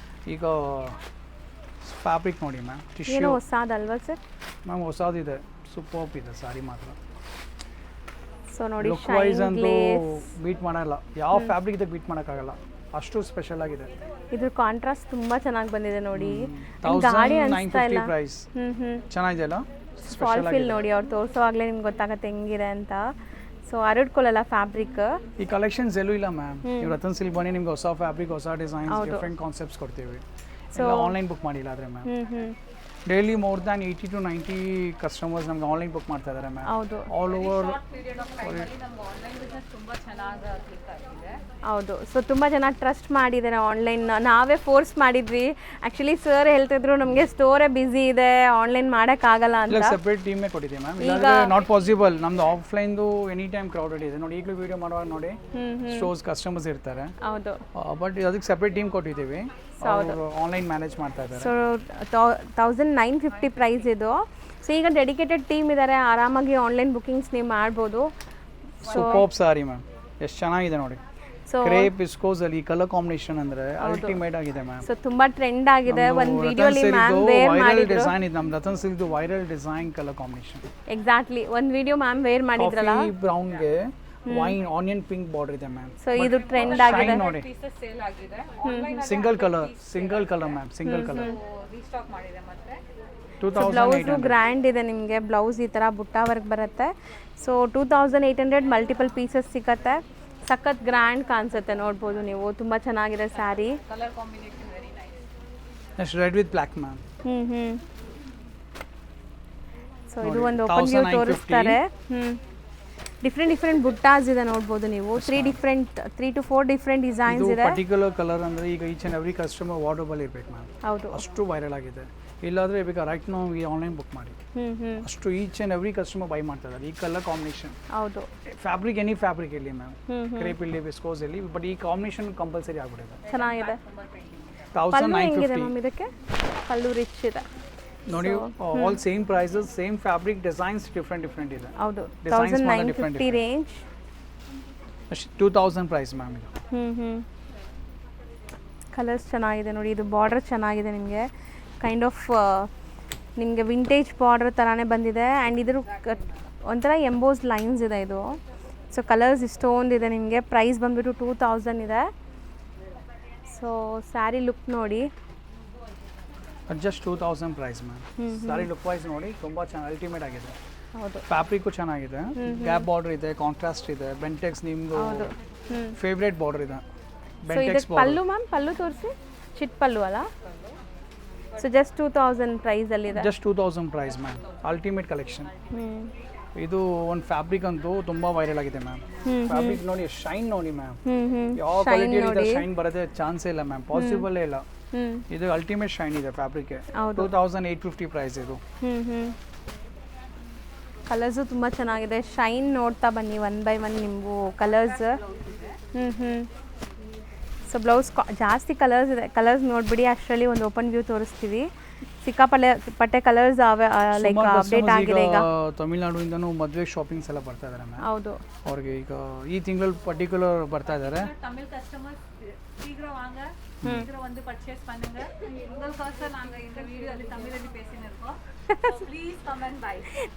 ಈಗ ಫ್ಯಾಬ್ರಿಕ್ ನೋಡಿ ಮ್ಯಾಮ್, ಏನೋ ಟಿಶ್ಯೂ ಹೊಸದಲ್ವಾ ಸರ್? ಮ್ಯಾಮ್ ಹೊಸದಿದೆ, ಸೂಪರ್ ಇದೆ ಸ್ಯಾರಿ ಮಾತ್ರ. ಸೊ ನೋಡಿ ಲುಕ್ ವೈಸ್ ಅಂತೂ ಬೀಟ್ ಮಾಡಲ್ಲ, ಯಾವ ಫ್ಯಾಬ್ರಿಕ್ ಇದೆ ಬೀಟ್ ಮಾಡೋಕ್ಕಾಗಲ್ಲ, ಅಷ್ಟು ಸ್ಪೆಷಲ್ ಆಗಿದೆ. ಇದ್ರ ಕಾಂಟ್ರಾಸ್ಟ್ ತುಂಬಾ ಚೆನ್ನಾಗಿ ಬಂದಿದೆ ನೋಡಿ. ಗಾಡಿ ಅನಿಸ್ತಾ ಇಲ್ಲ. 1950 ಪ್ರೈಸ್. ಚೆನ್ನಾಗಿದೆ ಅಲ್ಲ, ಫಾಲ್ ಫಿಲ್ ನೋಡಿ, ಅವ್ರು ತೋರಿಸೋವಾಗಲೇ ನಿಮ್ಗೆ ಗೊತ್ತಾಗತ್ತೆ ಹೆಂಗಿದೆ ಅಂತ. ಸೊ ಹರಡ್ಕೊಳ್ಳಲ್ಲ ಫ್ಯಾಬ್ರಿಕ್. ಈ ಕಲೆಕ್ಷನ್ಸ್ ಎಲ್ಲೂ ಇಲ್ಲ ಮ್ಯಾಮ್. ನೀವು ರತನ್ ಸಿಲ್ಕ್ ಬನ್ನಿ, ನಿಮ್ಗೆ ಹೊಸ ಫ್ಯಾಬ್ರಿಕ್, ಹೊಸ ಡಿಸೈನ್ಸ್, ಡಿಫ್ರೆಂಟ್ ಕಾನ್ಸೆಪ್ಟ್ಸ್ ಕೊಡ್ತೀವಿ. ಸೊ ಆನ್ಲೈನ್ ಬುಕ್ ಮಾಡಿಲ್ಲ ಆದರೆ ma'am daily more than 80 to 90 customers ನಮ್ಗೆ ಆನ್ಲೈನ್ ಬುಕ್ ಮಾಡ್ತಾ ಇದ್ದಾರೆ ಮ್ಯಾಮ್. ಹೌದು, ಆಲ್ ಓವರ್ ತುಂಬಾ ಚೆನ್ನಾಗಿ ಕ್ಲಿಕ್ ಆಗಿದೆ. ಹೌದು. ಸೊ ತುಂಬ ಜನ ಟ್ರಸ್ಟ್ ಮಾಡಿದ್ದಾರೆ ಆನ್ಲೈನ್. ನಾವೇ ಫೋರ್ಸ್ ಮಾಡಿದ್ವಿ. ಆ್ಯಕ್ಚುಲಿ ಸರ್ ಹೇಳ್ತಿದ್ರು ನಮಗೆ ಸ್ಟೋರೇ ಬ್ಯುಸಿ ಇದೆ, ಆನ್ಲೈನ್ ಮಾಡೋಕ್ಕಾಗಲ್ಲ ಅಂತ. ಸೆಪ್ರೇಟ್ ಟೀಮೇ ಕೊಟ್ಟಿದ್ದೀವಿ ಮ್ಯಾಮ್. ಇಲ್ಲಾಂದ್ರೆ ನಾಟ್ ಪಾಸಿಬಲ್. ನಮ್ಮದು ಆಫ್ಲೈನ್ದು ಎನಿ ಟೈಮ್ ಕ್ರೌಡೆಡ್ ಇದೆ ನೋಡಿ. ಈಗಲೂ ವೀಡಿಯೋ ಮಾಡುವಾಗ ನೋಡಿ ಸ್ಟೋರ್ಸ್ ಕಸ್ಟಮರ್ಸ್ ಇರ್ತಾರೆ. ಹೌದು, ಬಟ್ ಅದಕ್ಕೆ ಸೆಪ್ರೇಟ್ ಟೀಮ್ ಕೊಟ್ಟಿದ್ದೀವಿ, ಆನ್ಲೈನ್ ಮ್ಯಾನೇಜ್ ಮಾಡ್ತಾ ಇದ್ದಾರೆ. ಸೊ 1950 ಪ್ರೈಸ್ ಇದು. ಸೊ ಈಗ ಡೆಡಿಕೇಟೆಡ್ ಟೀಮ್ ಇದ್ದಾರೆ, ಆರಾಮಾಗಿ ಆನ್ಲೈನ್ ಬುಕಿಂಗ್ಸ್ ನೀವು ಮಾಡ್ಬೋದು. ಸೂಪರ್ ಸಾರಿ ಮ್ಯಾಮ್, ಎಷ್ಟು ಚೆನ್ನಾಗಿದೆ ನೋಡಿ. ಸೊ ಕ್ರೇಪ್ ವಿಸ್ಕೋಸ್ ಅಲ್ಲಿ ಕಲರ್ ಕಾಂಬಿನೇಷನ್ ಅಂದ್ರೆ ಅಲ್ಟಿಮೇಟ್ ಆಗಿದೆ ಮ್ಯಾಮ್. ಸೊ ತುಂಬಾ ಟ್ರೆಂಡ್ ಆಗಿದೆ. ಒಂದು ವಿಡಿಯೋಲಿ ಮ್ಯಾಮ್ ವೇರ್ ಮಾಡಿದ್ರು. ಡಿಸೈನ್ ಇದು ನಮ್ಮ Ratan silk viral design colour combination. Exactly, ಒಂದು ವಿಡಿಯೋ ಮ್ಯಾಮ್ ವೇರ್ ಮಾಡಿದ್ರಲ್ಲ. ಕಾಫಿ ಬ್ರೌನ್ ಗೆ ವೈನ್ ಆನಿಯನ್ ಪಿಂಕ್ ಬಾರ್ಡರ್ ಇದೆ ಮ್ಯಾಮ್. ಸೊ ಇದು ಟ್ರೆಂಡ್ ಆಗಿದೆ ನೋಡಿ. ಪೀಸಸ್ ಸೇಲ್ ಆಗಿದೆ, single colour ma'am, single colour restock ಮಾಡಿದೆ. ಮತ್ತೆ 2800 ಬ್ಲೌಸ್ ಗ್ರ್ಯಾಂಡ್ ಇದೆ ನಿಮಗೆ. ಬ್ಲೌಸ್ ಈ ಥರ ಬುಟ್ಟ ವರ್ಕ್ ಬರುತ್ತೆ. ಸೊ 2800 ಮಲ್ಟಿಪಲ್ ಪೀಸಸ್ ಸಿಗತ್ತೆ. ಸಖತ್ ಗ್ರ್ಯಾಂಡ್ ಕಾಣಿಸುತ್ತೆ, ನೋಡ್ಬೋದು ನೀವು. ತುಂಬ ಚೆನ್ನಾಗಿದೆ sari. Colour combination very nice. Next red with black ma'am. So ಇದು ಒಂದು ಓಪನ್ ವ್ಯೂ ತೋರಿಸ್ತಾರೆ. ಡಿಫ್ರೆಂಟ್ ಬುಟ್ಟಾಸ್ ಇದೆ, ನೋಡ್ಬೋದು ನೀವು. 3 to 4 ಡಿಫ್ರೆಂಟ್ ಡಿಸೈನ್ಸ್ ಇದೆ. ಪರ್ಟಿಕ್ಯುಲರ್ ಕಲರ್ ಅಂದ್ರೆ ಈಗ ಈಚ್ ಅಂಡ್ ಎವ್ರಿ ಕಸ್ಟಮರ್ ವಾರ್ಡ್ರೋಬಲ್ ಇರಬೇಕು ಮ್ಯಾಮ್. ಹೌದು, ಅಷ್ಟು ವೈರಲ್ ಆಗಿದೆ. ಇಲ್ಲಾಂದ್ರೆ ಬೇಕಾ ರೈಟ್ ನಾವು ಈ ಆನ್ಲೈನ್ ಬುಕ್ ಮಾಡಿ. ಅಷ್ಟು each and every customer by ಮಾಡ್ತಾ ಇದ್ದಾರೆ. ಈ ಕಲರ್ ಕಾಂಬಿನೇಷನ್, ಹೌದು, ಫ್ಯಾಬ್ರಿಕ್ ಎನಿ ಫ್ಯಾಬ್ರಿಕ್ ಇರಲಿ ಮ್ಯಾಮ್, ಕ್ರೇಪ್ ಇರಲಿ, ವಿಸ್ಕೋಸ್ ಇರಲಿ, ಬಟ್ ಈ ಕಾಂಬಿನೇಷನ್ ಕಂಪಲ್ಸರಿ ಆಗ್ಬಿಟ್ಟಿದೆ. ಚೆನ್ನಾಗಿದೆ. ಪಲ್ಲು ಹೆಂಗಿದೆ ಮ್ಯಾಮ್ ಇದಕ್ಕೆ? ಪಲ್ಲು ರಿಚ್ ಇದೆ ನೋಡಿ. All same prices, same fabric, designs different ಇದೆ. ಹೌದು, 1950 ರೇಂಜ್. 2000 ಪ್ರೈಸ್ ಮ್ಯಾಮ್ ಇದು. ಕಲರ್ಸ್ ಚೆನ್ನಾಗಿದೆ ನೋಡಿ. ಇದು ಬಾರ್ಡರ್ ಚೆನ್ನಾಗಿದೆ ನಿಮಗೆ. ಕೈಂಡ್ ಆಫ್ ನಿಮಗೆ ವಿಂಟೇಜ್ ಬಾರ್ಡರ್ ಥರನೇ ಬಂದಿದೆ. ಆ್ಯಂಡ್ ಇದ್ರ ಒಂಥರ ಎಂಬೋಸ್ ಲೈನ್ಸ್ ಇದೆ ಇದು. ಸೊ ಕಲರ್ಸ್ ಇಷ್ಟೊಂದಿದೆ ನಿಮಗೆ. ಪ್ರೈಸ್ ಬಂದುಬಿಟ್ಟು 2000 ಇದೆ. ಸೊ ಸ್ಯಾರಿ ಲುಕ್ ನೋಡಿ, just 2000 price ma'am. Sari look wise ನೋಡಿ, ತುಂಬ ಚೆನ್ನಾಗಿ ಅಲ್ಟಿಮೇಟ್ ಆಗಿದೆ. ಹೌದು, ಫ್ಯಾಬ್ರಿಕ್ಕು ಚೆನ್ನಾಗಿದೆ. ಗ್ಯಾಪ್ ಬಾರ್ಡರ್ ಇದೆ, ಕಾಂಟ್ರಾಸ್ಟ್ ಇದೆ, ಬೆಂಟೆಕ್ಸ್ ನಿಮ್ಮದು ಫೇವ್ರೇಟ್ ಬಾರ್ಡರ್ ಇದೆ. ಸೊ ಇದಕ್ಕೆ ಪಲ್ಲು ಮ್ಯಾಮ್, ಪಲ್ಲು ತೋರಿಸಿ. ಚಿಟ್ ಪಲ್ಲು ಅಲ್ಲ. ಸೊ ಜಸ್ಟ್ 2000 ಪ್ರೈಸಲ್ಲಿದೆ. Just 2000 price ma'am. Ultimate collection. ಇದು ಒಂದು ಫ್ಯಾಬ್ರಿಕ್ ಅಂತೂ ತುಂಬಾ ವೈರಲ್ ಆಗಿದೆ ಮ್ಯಾಮ್. ಫ್ಯಾಬ್ರಿಕ್ ನೋಡಿ, ಶೈನ್ ನೋಡಿ ಮ್ಯಾಮ್. ಯಾವ ಕ್ವಾಲಿಟಿ ಶೈನ್ ಬರೋದೇ ಚಾನ್ಸೇ ಇಲ್ಲ ಮ್ಯಾಮ್, ಪಾಸಿಬಲ್ ಇಲ್ಲ. ಇದು ಅಲ್ಟಿಮೇಟ್ ಶೈನ್ ಇದೆ ಫ್ಯಾಬ್ರಿಕ್. 2850 ಪ್ರೈಸ್ ಇದು. ಕಲರ್ಸು ತುಂಬ ಚೆನ್ನಾಗಿದೆ. ಶೈನ್ ನೋಡ್ತಾ ಬನ್ನಿ ಒನ್ ಬೈ ಒನ್ ನಿಮಗೂ ಕಲರ್ಸ್. ಸೊ ಬ್ಲೌಸ್ ಜಾಸ್ತಿ ಕಲರ್ಸ್ ಇದೆ. ಕಲರ್ಸ್ ನೋಡ್ಬಿಡಿ, ಅಷ್ಟರಲ್ಲಿ ಒಂದು ಓಪನ್ ವ್ಯೂ ತೋರಿಸ್ತೀವಿ. ಸಿಕ್ಕಾಪಟ್ಟೆ ಕಲರ್ಸ್ ಲೈಕ್ ಅಪ್ಡೇಟ್ ಆಗಿದೆ ಈಗ. ತಮಿಳ್ನಾಡಿಂದನೂ ಮದುವೆ ಶಾಪಿಂಗ್ಸ್ ಎಲ್ಲ ಬರ್ತಾ ಇದ್ದಾರೆ ಮ್ಯಾಮ್. ಹೌದು, ಅವ್ರಿಗೆ ಈಗ ಈ ತಿಂಗಳಲ್ಲಿ ಪರ್ಟಿಕ್ಯುಲರ್ ಬರ್ತಾ ಇದ್ದಾರೆ. ತಮಿಳ್ ಕಸ್ಟಮರ್ಸ್ ಶೀಘ್ರ ವಾಂಗ சீக்கிரம் வந்து பர்ச்சேஸ் பண்ணுங்க. உங்களுக்கோசம் நாங்க இந்த வீடியோல தமிழ்ல பேசினிருக்கோம். Please come and buy.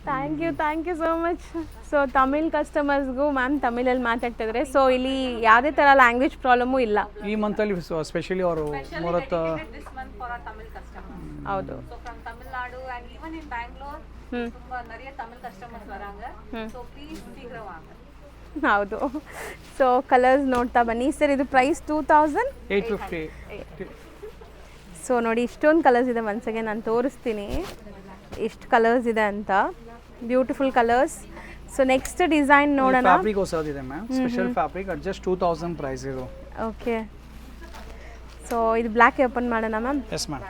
Thank you so much. So Tamil ಕಸ್ಟಮರ್ಸ್ಗೂ ಮ್ಯಾಮ್ ತಮಿಳಲ್ಲಿ ಮಾತಾಡ್ತಿದ್ರೆ, ಸೊ ಇಲ್ಲಿ ಯಾವುದೇ ಥರ ಲ್ಯಾಂಗ್ವೇಜ್ ಪ್ರಾಬ್ಲಮು ಇಲ್ಲ. ಈ ಮಂತಲ್ಲಿ ಸ್ಪೆಷಲಿ ಅವರು ಮೂರತ್ತ this month for our Tamil customers. ಹೌದು. So from Tamil Nadu and even in Bangalore ತುಂಬಾ நிறைய ತಮಿಳ್ ಕಸ್ಟಮರ್ಸ್ ವರಾங்க. ಸೊ ಪ್ಲೀಸ್ ಶೀಘ್ರ ವಾಂಗ. ಹೌದು. ಸೊ ಕಲರ್ಸ್ ನೋಡ್ತಾ ಬನ್ನಿ ಸರ್. ಇದು ಪ್ರೈಸ್ 2850. 850. ಸೊ ನೋಡಿ ಇಷ್ಟೊಂದು ಕಲರ್ಸ್ ಇದೆ. ಒಂದ್ಸಗೆ ನಾನು ತೋರಿಸ್ತೀನಿ ಎಷ್ಟು ಕಲರ್ಸ್ ಇದೆ ಅಂತ. Beautiful colours. So next design ನೋಡೋಣ. ಫ್ಯಾಬ್ರಿಕ್ ಹೊಸದಿದೆ ma'am, special fabric at just 2000 price ಇದು. ಓಕೆ. ಸೊ ಇದು ಬ್ಲ್ಯಾಕ್ ಓಪನ್ ಮಾಡೋಣ ma'am? Yes ma'am.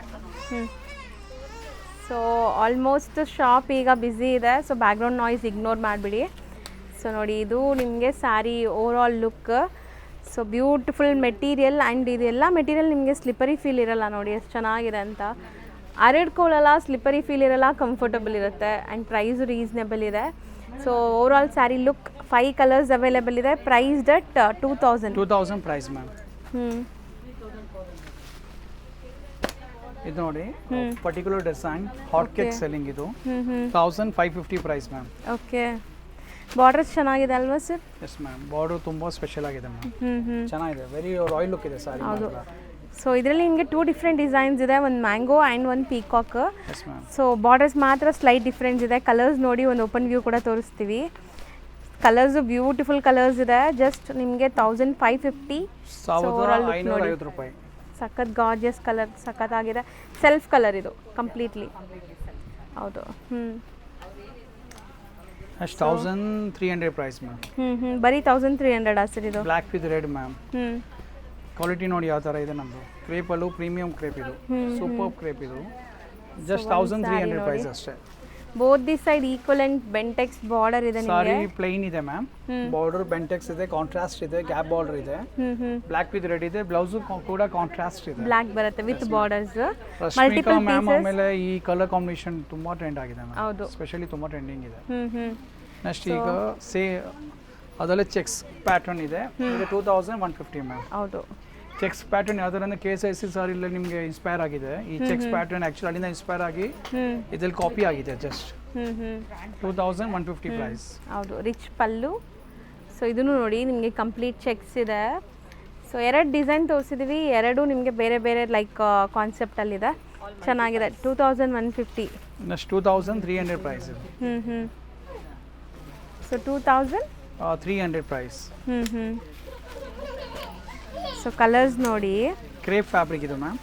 So almost shop ಈಗ ಬ್ಯುಸಿ ಇದೆ, ಸೊ ಬ್ಯಾಕ್ಗ್ರೌಂಡ್ ನಾಯ್ಸ್ ಇಗ್ನೋರ್ ಮಾಡಿಬಿಡಿ. ಸೊ ನೋಡಿ ಇದು ನಿಮಗೆ sari over all look. So beautiful material and ಇದೆಲ್ಲ ಮೆಟೀರಿಯಲ್ ನಿಮಗೆ ಸ್ಲಿಪ್ಪರಿ ಫೀಲ್ ಇರಲ್ಲ. ನೋಡಿ ಎಷ್ಟು ಚೆನ್ನಾಗಿದೆ ಅಂತ. ಹರಡ್ಕೊಳ್ಳಲ್ಲ, ಸ್ಲಿಪ್ಪರಿ ಫೀಲ್ ಇರಲ್ಲ, ಕಂಫರ್ಟಬಲ್ ಇರುತ್ತೆ ಆ್ಯಂಡ್ ಪ್ರೈಸು ರೀಸನೇಬಲ್ ಇದೆ. So over all sari look 5 colours available ಇದೆ. Priced at 2000 price ma'am. ಇದು ನೋಡಿ particular design hot cake selling ಇದು 1550 ಪ್ರೈಸ್ ಮ್ಯಾಮ್. ಓಕೆ. ಬಾರ್ಡರ್ಸ್ ಚೆನ್ನಾಗಿದೆ ಅಲ್ವಾ ಸರ್? Yes ma'am. ಬಾರ್ಡರ್ ತುಂಬ ಸ್ಪೆಷಲ್ ಆಗಿದೆ ಮ್ಯಾಮ್. ಚೆನ್ನಾಗಿದೆ, ವೆರಿ ರಾಯಲ್ ಲುಕ್ ಇದೆ ಸಾರಿ. ಹೌದು. ಸೊ ಇದರಲ್ಲಿ ನಿಮಗೆ 2 ಡಿಫ್ರೆಂಟ್ ಡಿಸೈನ್ಸ್ ಇದೆ, ಒಂದು ಮ್ಯಾಂಗೋ ಆ್ಯಂಡ್ ಒಂದು peacock. S ma'am. So borders ಮಾತ್ರ ಸ್ಲೈಟ್ ಡಿಫ್ರೆನ್ಸ್ ಇದೆ. ಕಲರ್ಸ್ ನೋಡಿ ಒಂದು ಓಪನ್ ವ್ಯೂ ಕೂಡ ತೋರಿಸ್ತೀವಿ. ಕಲರ್ಸು ಬ್ಯೂಟಿಫುಲ್ ಕಲರ್ಸ್ ಇದೆ. ಜಸ್ಟ್ ನಿಮಗೆ 1550. 1550 ರೂಪಾಯಿ. ಸಖತ್ ಗಾರ್ಜಿಯಸ್ ಕಲರ್, ಸಖತ್ತಾಗಿದೆ. ಸೆಲ್ಫ್ ಕಲರ್ ಇದು ಕಂಪ್ಲೀಟ್ಲಿ. ಹೌದು. ಅಷ್ಟು 1300 ಪ್ರೈಸ್ ಮ್ಯಾಮ್. ಬರೀ 1300 ಸರ್ ಇದು? Black with red ma'am. Quality ನೋಡಿ ಯಾವ ಥರ ಇದೆ ನಮ್ಮದು. ಕ್ರೇಪಲ್ಲೂ ಪ್ರೀಮಿಯಂ ಕ್ರೇಪ್ ಇದು, ಸೂಪರ್ ಕ್ರೇಪ್ ಇದು. ಜಸ್ಟ್ 1300 ಪ್ರೈಸ್ ಅಷ್ಟೇ. Both the side equivalent Bentex border ಇದೆ ನಿಮಗೆ. ಸಾರಿ ಪ್ಲೈನ್ ಇದೆ ಮ್ಯಾಮ್. ಬಾರ್ಡರ್ ಬೆಂಟೆಕ್ಸ್ ಇದೆ, ಕಾಂಟ್ರಾಸ್ಟ್ ಇದೆ, ಗ್ಯಾಪ್ ಬಾರ್ಡರ್ ಇದೆ, ಬ್ಲ್ಯಾಕ್ ವಿತ್ ರೆಡ್ ಇದೆ. ಬ್ಲೌಸ್ ಕೂಡ ಕಾಂಟ್ರಾಸ್ಟ್ ಇದೆ, ಬ್ಲ್ಯಾಕ್ ಬರುತ್ತೆ ವಿತ್ ಬಾರ್ಡರ್ಸ್. ರಶ್ಮಿಕಾ ಮ್ಯಾಮ್ ಆಮೇಲೆ ಈ ಕಲರ್ ಕಾಂಬಿನೇಷನ್ ತುಂಬಾ ಟ್ರೆಂಡ್ ಆಗಿದೆ ಮ್ಯಾಮ್. ಹೌದು. ಸ್ಪೆಷಲಿ ತುಂಬಾ ಟ್ರೆಂಡಿಂಗ್ ಇದೆ. ನೆಕ್ಸ್ಟ್ ಈಗ ಅದರಲ್ಲಿ ಚೆಕ್ಸ್ ಪ್ಯಾಟರ್ನ್ ಇದೆ. ಇದು 2150 ಮ್ಯಾಮ್. ಹೌದು. ಚೆಕ್ಸ್ ಪ್ಯಾಟರ್ನ್ ಯಾವ್ದಾರ KSIC ಸಾರಿಲ್ಲ ನಿಮಗೆ ಇನ್ಸ್ಪೈರ್ ಆಗಿದೆ. ಈ ಚೆಕ್ಸ್ ಪ್ಯಾಟರ್ನ್ ಆಕ್ಚುಲಿ ಅಲ್ಲಿಂದ ಇನ್ಸ್ಪೈರ್ ಆಗಿ ಇದ್ರಲ್ಲಿ ಕಾಪಿ ಆಗಿದೆ. Just 2150 price. ಹೌದು. ರಿಚ್ ಪಲ್ಲು. ಸೊ ಇದನ್ನು ನೋಡಿ ನಿಮಗೆ ಕಂಪ್ಲೀಟ್ ಚೆಕ್ಸ್ ಇದೆ. ಸೊ 2 ಡಿಸೈನ್ ತೋರಿಸಿದ್ದೀವಿ, 2 ನಿಮಗೆ ಬೇರೆ ಬೇರೆ ಲೈಕ್ ಕಾನ್ಸೆಪ್ಟಲ್ಲಿದೆ. ಚೆನ್ನಾಗಿದೆ. 2150. ನೆಕ್ಸ್ಟ್ 2300 ಪ್ರೈಸ್ ಇದು. So 2300 price. ಸೊ ಕಲರ್ಸ್ ನೋಡಿ. ಕ್ರೇಪ್ ಫ್ಯಾಬ್ರಿಕ್ ಇದು ಮ್ಯಾಮ್.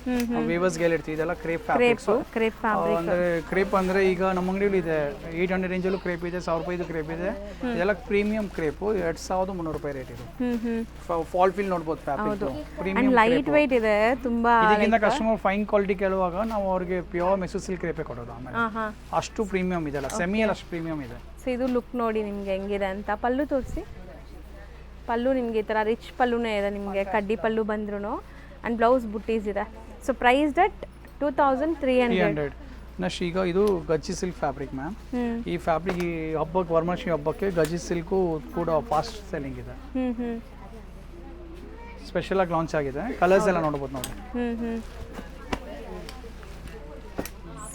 ವೇವರ್ಸ್ಗೆ ಹೇಳ್ತೀವಿ ಇದೆಲ್ಲ ಕ್ರೇಪ್ ಫ್ಯಾಬ್ರಿಕ್ಸ್. ಕ್ರೇಪ್ ಫ್ಯಾಬ್ರಿಕ್ ಅಂದರೆ ಕ್ರೇಪ್ ಅಂದರೆ ಈಗ ನಮ್ಮ ಅಂಗಡಿಯಲ್ಲಿ ಇದೆ 800 ರೇಂಜಲ್ಲೂ ಕ್ರೇಪ್ ಇದೆ, 1000 ರೂಪಾಯಿದು ಕ್ರೇಪ್ ಇದೆ. ಇದೆಲ್ಲ ಪ್ರೀಮಿಯಂ ಕ್ರೇಪು 2300 ರೂಪಾಯಿ ರೇಟ್ ಇದು. ಫಾಲ್ ಫೀಲ್ ನೋಡ್ಬೋದು ಫ್ಯಾಬ್ರಿಕ್. ಪ್ರೀಮಿಯಂ ಲೈಟ್ ವೆಯ್ಟ್ ಇದೆ ತುಂಬಾ. ಇದಕ್ಕಿಂತ ಕಸ್ಟಮರ್ ಫೈನ್ ಕ್ವಾಲಿಟಿ ಕೇಳುವಾಗ ನಾವು ಅವ್ರಿಗೆ ಪ್ಯೂರ್ ಮೆಸು ಸಿಲ್ಕ್ ಕ್ರೇಪೇ ಕೊಡೋದು. ಆಮೇಲೆ ಅಷ್ಟು ಪ್ರೀಮಿಯಂ ಇದೆಲ್ಲ, ಸೆಮಿಯಲ್ಲಿ ಅಷ್ಟು ಪ್ರೀಮಿಯಂ ಇದೆ. ಸೊ ಇದು ಲುಕ್ ನೋಡಿ ನಿಮಗೆ ಹೆಂಗಿದೆ ಅಂತ. ಪಲ್ಲು ತೋರಿಸಿ. ಪಲ್ಲು ನಿಮಗೆ ಈ ಥರ ರಿಚ್ ಪಲ್ಲುನೇ ಇದೆ ನಿಮಗೆ, ಕಡ್ಡಿ ಪಲ್ಲು ಬಂದ್ರೂ. ಆ್ಯಂಡ್ ಬ್ಲೌಸ್ ಬುಟ್ಟೀಸ್ ಇದೆ. So priced at 2300. ನೆಕ್ಸ್ಟ್ ಈಗ ಇದು ಗಜ್ಜಿ ಸಿಲ್ಕ್ ಫ್ಯಾಬ್ರಿಕ್ ಮ್ಯಾಮ್. ಈ ಫ್ಯಾಬ್ರಿಕ್ ಈ ಹಬ್ಬಕ್ಕೆ ವರಮಹಾಲಕ್ಷ್ಮಿ ಹಬ್ಬಕ್ಕೆ ಗಜ್ಜಿ ಸಿಲ್ಕು ಕೂಡ ಫಾಸ್ಟ್ ಸೆಲ್ಲಿಂಗ್ ಇದೆ. ಸ್ಪೆಷಲ್ ಆಗಿ ಲಾಂಚ್ ಆಗಿದೆ. ಕಲರ್ಸ್ ಎಲ್ಲ ನೋಡ್ಬೋದು ನೋಡಿ.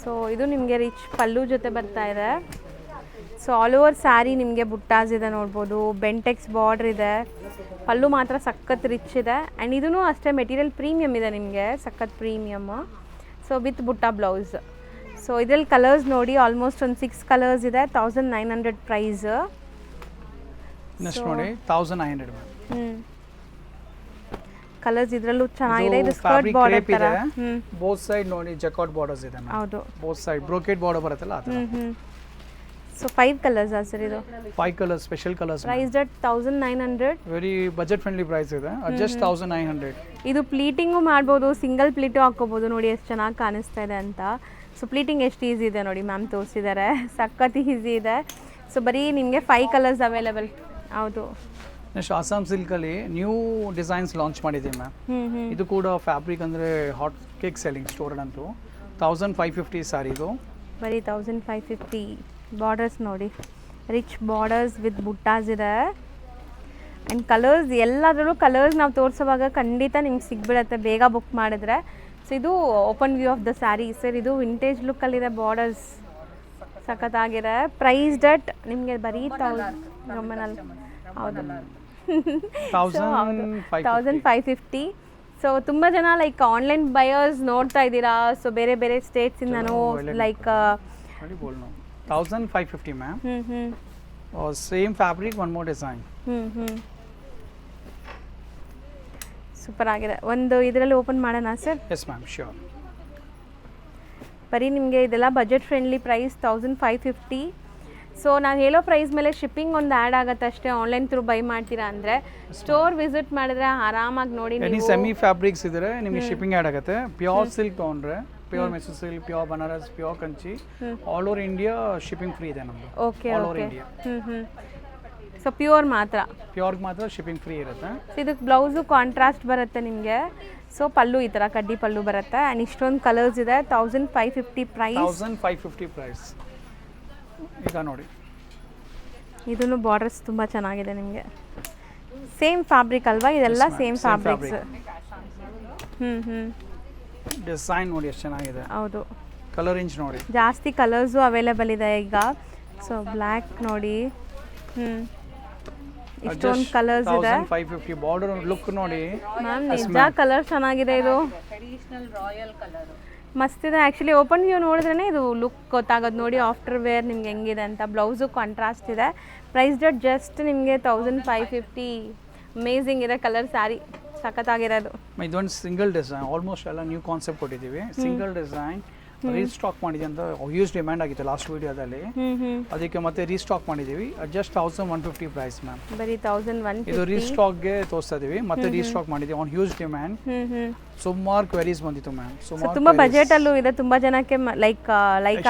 ಸೊ ಇದು ನಿಮಗೆ ರಿಚ್ ಪಲ್ಲು ಜೊತೆ ಬರ್ತಾ ಇದೆ. ಸೊ ಆಲ್ ಓವರ್ ಸ್ಯಾರಿ ನಿಮಗೆ ಬುಟ್ಟಾಸ್ ಇದೆ ನೋಡ್ಬೋದು. ಬೆಂಟೆಕ್ಸ್ ಬಾರ್ಡ್ರ್ ಇದೆ. ಪಲ್ಲು ಮಾತ್ರ ಸಖತ್ ರಿಚ್ ಇದೆ. ಆ್ಯಂಡ್ ಇದೂ ಅಷ್ಟೇ ಮೆಟೀರಿಯಲ್ ಪ್ರೀಮಿಯಮ್ ಇದೆ ನಿಮಗೆ, ಸಖತ್ ಪ್ರೀಮಿಯಮ್ಮು. ಸೊ ವಿತ್ ಬುಟ್ಟ ಬ್ಲೌಸ್. ಸೊ ಇದರಲ್ಲಿ ಕಲರ್ಸ್ ನೋಡಿ ಆಲ್ಮೋಸ್ಟ್ ಒಂದು 6 ಕಲರ್ಸ್ ಇದೆ. 1900 ಪ್ರೈಸ್. ನೆಕ್ಸ್ಟ್ ನೋಡಿ 1900 ಮ್ಯಾಮ್. ಕಲರ್ಸ್ ಇದರಲ್ಲೂ ಚೆನ್ನಾಗಿದೆ. ಇದು ಸ್ಕರ್ಟ್ ಬಾರ್ಡರ್ ತರ. ಬೋತ್ ಸೈಡ್ ನೋಡಿ ಜಕಾಟ್ ಬಾರ್ಡರ್ಸ್ ಇದೆ ಮ್ಯಾಮ್. ಹೌದು. ಬೋತ್ ಸೈಡ್ ಬ್ರೋಕೆಟ್ ಬಾರ್ಡರ್ ಬರುತ್ತಲ್ಲ ಆ ಥರ. ಸೊ 5 ಕಲರ್ಸ್ ಸರ್ ಇದು? 5 colours, special colours. Price at 1900. Very budget friendly price ಇದೆ. ಜಸ್ಟ್ 1900. ಇದು ಪ್ಲೀಟಿಂಗು ಮಾಡ್ಬೋದು, ಸಿಂಗಲ್ ಪ್ಲೀಟು ಹಾಕೋಬೋದು. ನೋಡಿ ಎಷ್ಟು ಚೆನ್ನಾಗಿ ಕಾಣಿಸ್ತಾ ಇದೆ ಅಂತ. ಸೊ ಪ್ಲೀಟಿಂಗ್ ಎಷ್ಟು ಈಸಿ ಇದೆ ನೋಡಿ ಮ್ಯಾಮ್ ತೋರಿಸಿದ್ದಾರೆ, ಸಖತ್ ಈಸಿ ಇದೆ. ಸೊ ಬರೀ ನಿಮಗೆ 5 ಕಲರ್ಸ್ ಅವೈಲೇಬಲ್. ಹೌದು. ನೆಕ್ಸ್ಟ್ ಆಸಾಮ್ ಸಿಲ್ಕಲ್ಲಿ ನ್ಯೂ ಡಿಸೈನ್ಸ್ ಲಾಂಚ್ ಮಾಡಿದ್ದೀವಿ ಮ್ಯಾಮ್. ಇದು ಕೂಡ ಫ್ಯಾಬ್ರಿಕ್ ಅಂದರೆ ಹಾಟ್ ಕೇಕ್ ಸೆಲ್ಲಿಂಗ್ ಸ್ಟೋರ್ ಅಂತೂ 1550 ಸಾರಿ ಇದು. ಬರೀ 1550. ಬಾರ್ಡರ್ಸ್ ನೋಡಿ ರಿಚ್ ಬಾರ್ಡರ್ಸ್ ವಿತ್ ಬುಟ್ಟಾಸ್ ಇದೆ. ಆ್ಯಂಡ್ ಕಲರ್ಸ್ ಎಲ್ಲದರಲ್ಲೂ ಕಲರ್ಸ್ ನಾವು ತೋರಿಸುವಾಗ ಖಂಡಿತ ನಿಮ್ಗೆ ಸಿಗ್ಬಿಡುತ್ತೆ ಬೇಗ ಬುಕ್ ಮಾಡಿದ್ರೆ. ಸೊ ಇದು open view of the sari sir. ಇದು ವಿಂಟೇಜ್ ಲುಕ್ಕಲ್ಲಿದೆ, ಬಾರ್ಡರ್ಸ್ ಸಖತ್ತಾಗಿದೆ. ಪ್ರೈಸ್ ಡಟ್ ನಿಮಗೆ ಬರೀ 1000 ಹೌದು 1550. ಸೊ ತುಂಬ ಜನ ಲೈಕ್ ಆನ್ಲೈನ್ ಬಯರ್ಸ್ ನೋಡ್ತಾ ಇದ್ದೀರಾ. ಸೊ ಬೇರೆ ಬೇರೆ ಸ್ಟೇಟ್ಸಿಂದನೂ like 1550 ma'am. Same fabric, one more design. Super ಆಗಿದೆ. ಒಂದು ಇದರಲ್ಲಿ ಓಪನ್ ಮಾಡೋಣ ಸರ್? Yes ma'am, sure. ಬರೀ ನಿಮಗೆ ಇದೆಲ್ಲ ಬಜೆಟ್ ಫ್ರೆಂಡ್ಲಿ ಪ್ರೈಸ್ 1550. ಸೊ ನಾವು ಹೇಳೋ ಪ್ರೈಸ್ ಮೇಲೆ ಶಿಪ್ಪಿಂಗ್ ಒಂದು ಆ್ಯಡ್ ಆಗುತ್ತೆ ಅಷ್ಟೇ. ಆನ್ಲೈನ್ ಥ್ರೂ ಬೈ ಮಾಡ್ತೀರಾ ಅಂದರೆ ಸ್ಟೋರ್ ವಿಸಿಟ್ ಮಾಡಿದ್ರೆ ಆರಾಮಾಗಿ ನೋಡಿ. ಸೆಮಿ ಫ್ಯಾಬ್ರಿಕ್ಸ್ ಇದ್ರೆ ನಿಮಗೆ ಶಿಪ್ಪಿಂಗ್ ಆ್ಯಡ್ ಆಗುತ್ತೆ. ಪ್ಯೂರ್ ಸಿಲ್ಕ್ ತೊಗೊಂಡ್ರೆ pure Mysore silk, pure Banaras, pure Kanchi, all over India shipping free ಇದೆ ನಮ್ಮದು. Okay all over India. So pure ಮಾತ್ರ ಶಿಪ್ಪಿಂಗ್ ಫ್ರೀ ಇರುತ್ತೆ. ಇದಕ್ಕೆ ಬ್ಲೌಸು ಕಾಂಟ್ರಾಸ್ಟ್ ಬರುತ್ತೆ ನಿಮಗೆ. ಸೊ ಪಲ್ಲು ಈ ಥರ ಕಡ್ಡಿ ಪಲ್ಲು ಬರುತ್ತೆ. ಆ್ಯಂಡ್ ಇಷ್ಟೊಂದು ಕಲರ್ಸ್ ಇದೆ. 1550 ಪ್ರೈಸ್. 1550 ಪ್ರೈಸ್. ಈಗ ನೋಡಿ ಇದೂ ಬಾರ್ಡರ್ಸ್ ತುಂಬ ಚೆನ್ನಾಗಿದೆ ನಿಮಗೆ. ಸೇಮ್ ಫ್ಯಾಬ್ರಿಕ್ ಅಲ್ವಾ ಇದೆಲ್ಲ? Same fabrics. ಡಿಸೈನ್ ನೋಡಿ ಎಷ್ಟು ಚೆನ್ನಾಗಿದೆ. ಹೌದು, ಕಲರ್ ರೇಂಜ್ ನೋಡಿ, ಜಾಸ್ತಿ ಕಲರ್ಸು ಅವೈಲೇಬಲ್ ಇದೆ ಈಗ. ಸೊ ಬ್ಲ್ಯಾಕ್ ನೋಡಿ, ಇಷ್ಟೊಂದು ಕಲರ್ಸ್ ಇದೆ. 1550 ಬಾರ್ಡರ್ ಲುಕ್ ನೋಡಿ ಮ್ಯಾಮ್, ನಿಜ ಕಲರ್ ಚೆನ್ನಾಗಿದೆ. ಇದು ಟ್ರೆಡಿಷನಲ್ ರಾಯಲ್ ಕಲರ್ ಮಸ್ತ್ ಇದೆ. ಆ್ಯಕ್ಚುಲಿ ಓಪನ್ ವ್ಯೂ ನೋಡಿದ್ರೇ ಇದು ಲುಕ್ ಗೊತ್ತಾಗೋದು ನೋಡಿ ಆಫ್ಟರ್ ವೇರ್ ನಿಮ್ಗೆ ಹೆಂಗಿದೆ ಅಂತ. ಬ್ಲೌಸು ಕಾಂಟ್ರಾಸ್ಟ್ ಇದೆ. ಪ್ರೈಸ್ ಡಟ್ ಜಸ್ಟ್ ನಿಮಗೆ 1550. ಅಮೇಝಿಂಗ್ ಇದೆ ಕಲರ್ ಸ್ಯಾರಿ, ಸಖತ್ತಾಗಿರೋದು. ಇದೊಂದು ಸಿಂಗಲ್ ಡಿಸೈನ್, ಆಲ್ಮೋಸ್ಟ್ ಎಲ್ಲ ನ್ಯೂ ಕಾನ್ಸೆಪ್ಟ್ ಕೊಟ್ಟಿದ್ದೀವಿ. ಸಿಂಗಲ್ ಡಿಸೈನ್ ರೀಸ್ಟಾಕ್ ಮಾಡಿದೆ ಅಂತ ಹ್ಯೂಜ್ ಡಿಮ್ಯಾಂಡ್ ಆಗಿತ್ತು ಲಾಸ್ಟ್ ವಿಡಿಯೋದಲ್ಲಿ. ಅದಕ್ಕೆ ಮತ್ತೆ ರೀಸ್ಟಾಕ್ ಮಾಡಿದ್ದೀವಿ. Just 1150 price ma'am. ಬರೀ 1150. ಇದು ರೀಸ್ಟಾಕ್ಗೆ ತೋರಿಸ್ತಾ ಇದೀವಿ. ಮತ್ತೆ ರೀಸ್ಟಾಕ್ ಮಾಡಿದ್ದೀವಿ ಆನ್ ಹ್ಯೂಜ್ ಡಿಮ್ಯಾಂಡ್. ಸುಮಾರು ಕ್ವೆರೀಸ್ ಬಂದಿತ್ತು ಮ್ಯಾಮ್. ತುಂಬಾ ಬಜೆಟ್ ಅಲ್ಲೂ ಇದೆ. ತುಂಬಾ ಜನಕ್ಕೆ ಲೈಕ್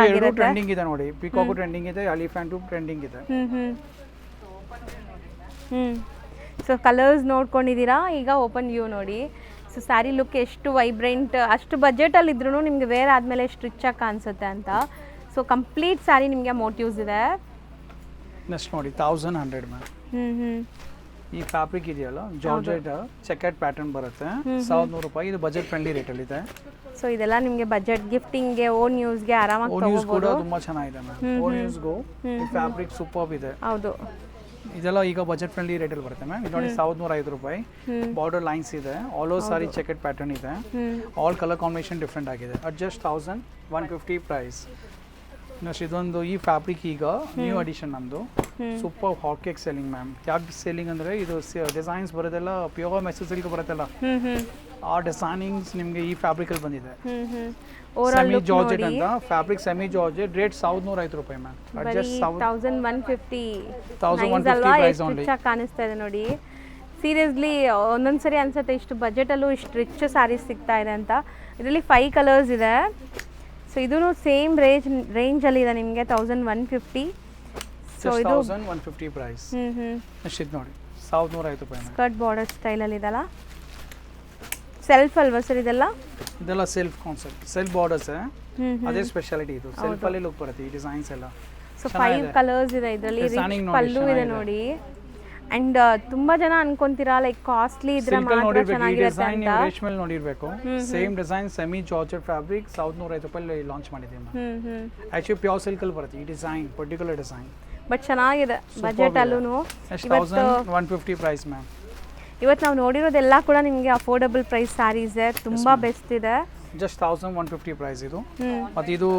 ಆಗಿರುತ್ತೆ. ಟ್ರೆಂಡಿಂಗ್ ಇದೆ ನೋಡಿ. ಪಿಕಾಕು ಟ್ರೆಂಡಿಂಗ್ ಇದೆ, ಎಲಿಫೆಂಟು ಟ್ರೆಂಡಿಂಗ್ ಇದೆ. ಸೊ ಕಲರ್ಸ್ ನೋಡ್ಕೊಂಡಿದ್ದೀರಾ. ಈಗ ಓಪನ್ ವ್ಯೂ ನೋಡಿ. ಸೊ ಸ್ಯಾರಿ ಲುಕ್ ಎಷ್ಟು ವೈಬ್ರೆಂಟ್, ಅಷ್ಟು ಬಜೆಟಲ್ಲಿ ಇದ್ರೂ ನಿಮಗೆ ವೇರ್ ಆದಮೇಲೆ ಎಷ್ಟು ರಿಚಾಗಿ ಕಾಣಿಸುತ್ತೆ ಅಂತ. ಸೊ ಕಂಪ್ಲೀಟ್ ಸ್ಯಾರಿ ನಿಮಗೆ ಮೋಟಿವ್ಸ್ ಇದೆ. ನೆಕ್ಸ್ಟ್ ನೋಡಿ 1100 ಮ್ಯಾಮ್. ಈ ಫ್ಯಾಬ್ರಿಕ್ ಇದೆಯಲ್ಲ ಜಾರ್ಜೆಟ್ ಚೆಕೆಟ್ ಪ್ಯಾಟರ್ನ್ ಬರುತ್ತೆ. 1100 ರೂಪಾಯಿ. ಇದು ಬಜೆಟ್ ಫ್ರೆಂಡ್ಲಿ ರೇಟಲ್ಲಿ ಇದೆ. ಸೊ ಇದೆಲ್ಲ ನಿಮಗೆ ಬಜೆಟ್ ಗಿಫ್ಟಿಂಗ್ಗೆ, ಓನ್ ಯೂಸ್ಗೆ ಆರಾಮಾಗಿ ತಗೋಬಹುದು. ಕೂಡ ತುಂಬಾ ಚೆನ್ನಾಗಿದೆ ಮ್ಯಾಮ್. ಓನ್ ಯೂಸ್ಗೂ ಈ ಫ್ಯಾಬ್ರಿಕ್ ಸೂಪರ್ ಇದೆ. ಹೌದು, ಇದೆಲ್ಲ ಈಗ ಬಜೆಟ್ ಫ್ರೆಂಡ್ಲಿ ರೇಟಲ್ಲಿ ಬರುತ್ತೆ ಮ್ಯಾಮ್. ಇದು ನೋಡಿ 1150 ರೂಪಾಯಿ. ಬಾರ್ಡರ್ ಲೈನ್ಸ್ ಇದೆ. All over sari checked pattern ಇದೆ. ಆಲ್ ಕಲರ್ ಕಾಂಬಿನೇಷನ್ ಡಿಫ್ರೆಂಟ್ ಆಗಿದೆ. At just 1150 price. ನೆಕ್ಸ್ಟ್ ಇದೊಂದು ಈ ಫ್ಯಾಬ್ರಿಕ್ ಈಗ ನ್ಯೂ ಅಡಿಷನ್ ನಮ್ಮದು. Super hot cake selling ma'am. ಯಾಕೆ ಸೆಲ್ಲಿಂಗ್ ಅಂದರೆ ಇದು ಡಿಸೈನ್ಸ್ ಬರೋದೆಲ್ಲ ಪ್ಯೂರ್ ಮೈಸೂರು ಸಿಲ್ಕ್ ಬರುತ್ತಲ್ಲ, ಆ ಡಿಸೈನಿಂಗ್ಸ್ ನಿಮಗೆ ಈ ಫ್ಯಾಬ್ರಿಕಲ್ಲಿ ಬಂದಿದೆ. ಸೆಮಿ ಜಾರ್ಜೆಟ್ ಅಂತ ಫ್ಯಾಬ್ರಿಕ್. ಸೆಮಿ ಜಾರ್ಜೆಟ್ ರೇಟ್ 1150 ರೂಪಾಯಿ ಮ್ಯಾಮ್. Just 1150 price only. ಕಾಣಿಸ್ತಾ ಇದೆ ನೋಡಿ. ಸೀರಿಯಸ್ಲಿ ಒಂದೊಂದ್ಸರಿ ಅನ್ಸುತ್ತೆ ಇಷ್ಟು ಬಜೆಟಲ್ಲೂ ಇಷ್ಟು ರಿಚ್ ಸ್ಯಾರೀಸ್ ಸಿಗ್ತಾ ಇದೆ ಅಂತ. ಇದರಲ್ಲಿ 5 ಕಲರ್ಸ್ ಇದೆ. ಸೊ ಇದೂ ಸೇಮ್ ರೇಂಜಲ್ಲಿ ಇದೆ ನಿಮಗೆ 1150. ಸೊ ಇದು 1150 ಪ್ರೈಸ್. ನೆಕ್ಸ್ಟ್ ಇದು ನೋಡಿ 1150 ರೂಪಾಯಿ. ಸ್ಕರ್ಟ್ ಬಾರ್ಡರ್ ಸ್ಟೈಲಲ್ಲಿ ಇದೆಲ್ಲ ಸೆಲ್ಫ್ ಅಲ್ವಾ ಸರ್ ಇದೆಲ್ಲ? ಇದೆಲ್ಲ ಸೆಲ್ಫ್ ಕಾನ್ಸೆಪ್ಟ್, ಸೆಲ್ಫ್ ಬಾರ್ಡರ್ಸ್. ಅದೇ ಸ್ಪೆಷಾಲಿಟಿ ಇದು. ಸೆಲ್ಫ್ ಅಲ್ಲಿ ಲುಕ್ ಬರುತ್ತೆ ಈ ಡಿಸೈನ್ಸ್ ಎಲ್ಲ. ಸೊ 5 ಕಲರ್ಸ್ ಇದೆ ಇದರಲ್ಲಿ. ರಿಚ್ ಪಲ್ಲು ಇದೆ ನೋಡಿ. ಅಂಡ್ ತುಂಬಾ ಜನ ಅನ್ಕೊಂತೀರಾ ಲೈಕ್ ಕಾಸ್ಟ್ಲಿ ಇದ್ರೆ ಮಾತ್ರ ಚೆನ್ನಾಗಿರುತ್ತೆ ಅಂತ. ರೇಷ್ಮೆಲ್ ನೋಡಿರ್ಬೇಕು. Same design semi georgette fabric 1150 ರೂಪಾಯಿ ಲಾಂಚ್ ಮಾಡಿದ್ದೀವಿ. ಆಕ್ಚುಲಿ ಪ್ಯೂರ್ ಸಿಲ್ಕ್ ಅಲ್ಲಿ ಬರುತ್ತೆ ಈ ಡಿಸೈನ್, ಪರ್ಟಿಕ್ಯುಲರ್ ಡಿಸೈನ್. ಬಟ್ ಚೆನ್ನಾಗಿದೆ ಬಜೆಟ್ ಅಲ್ಲೂ. 1150 ಪ್ರೈಸ್ ಮ್ಯಾಮ್. ಇವತ್ತು ನಾವು ನೋಡಿರೋದೆಲ್ಲ ಕೂಡ ನಿಮಗೆ ಅಫೋರ್ಡಬಲ್ ಪ್ರೈಸ್ ಸ್ಯಾರೀಸ್ ತುಂಬ ಬೆಸ್ಟ್ ಇದೆ. ಜಸ್ಟ್ 1150 ಪ್ರೈಸ್ ಇದು. ಮತ್ತು ಇದು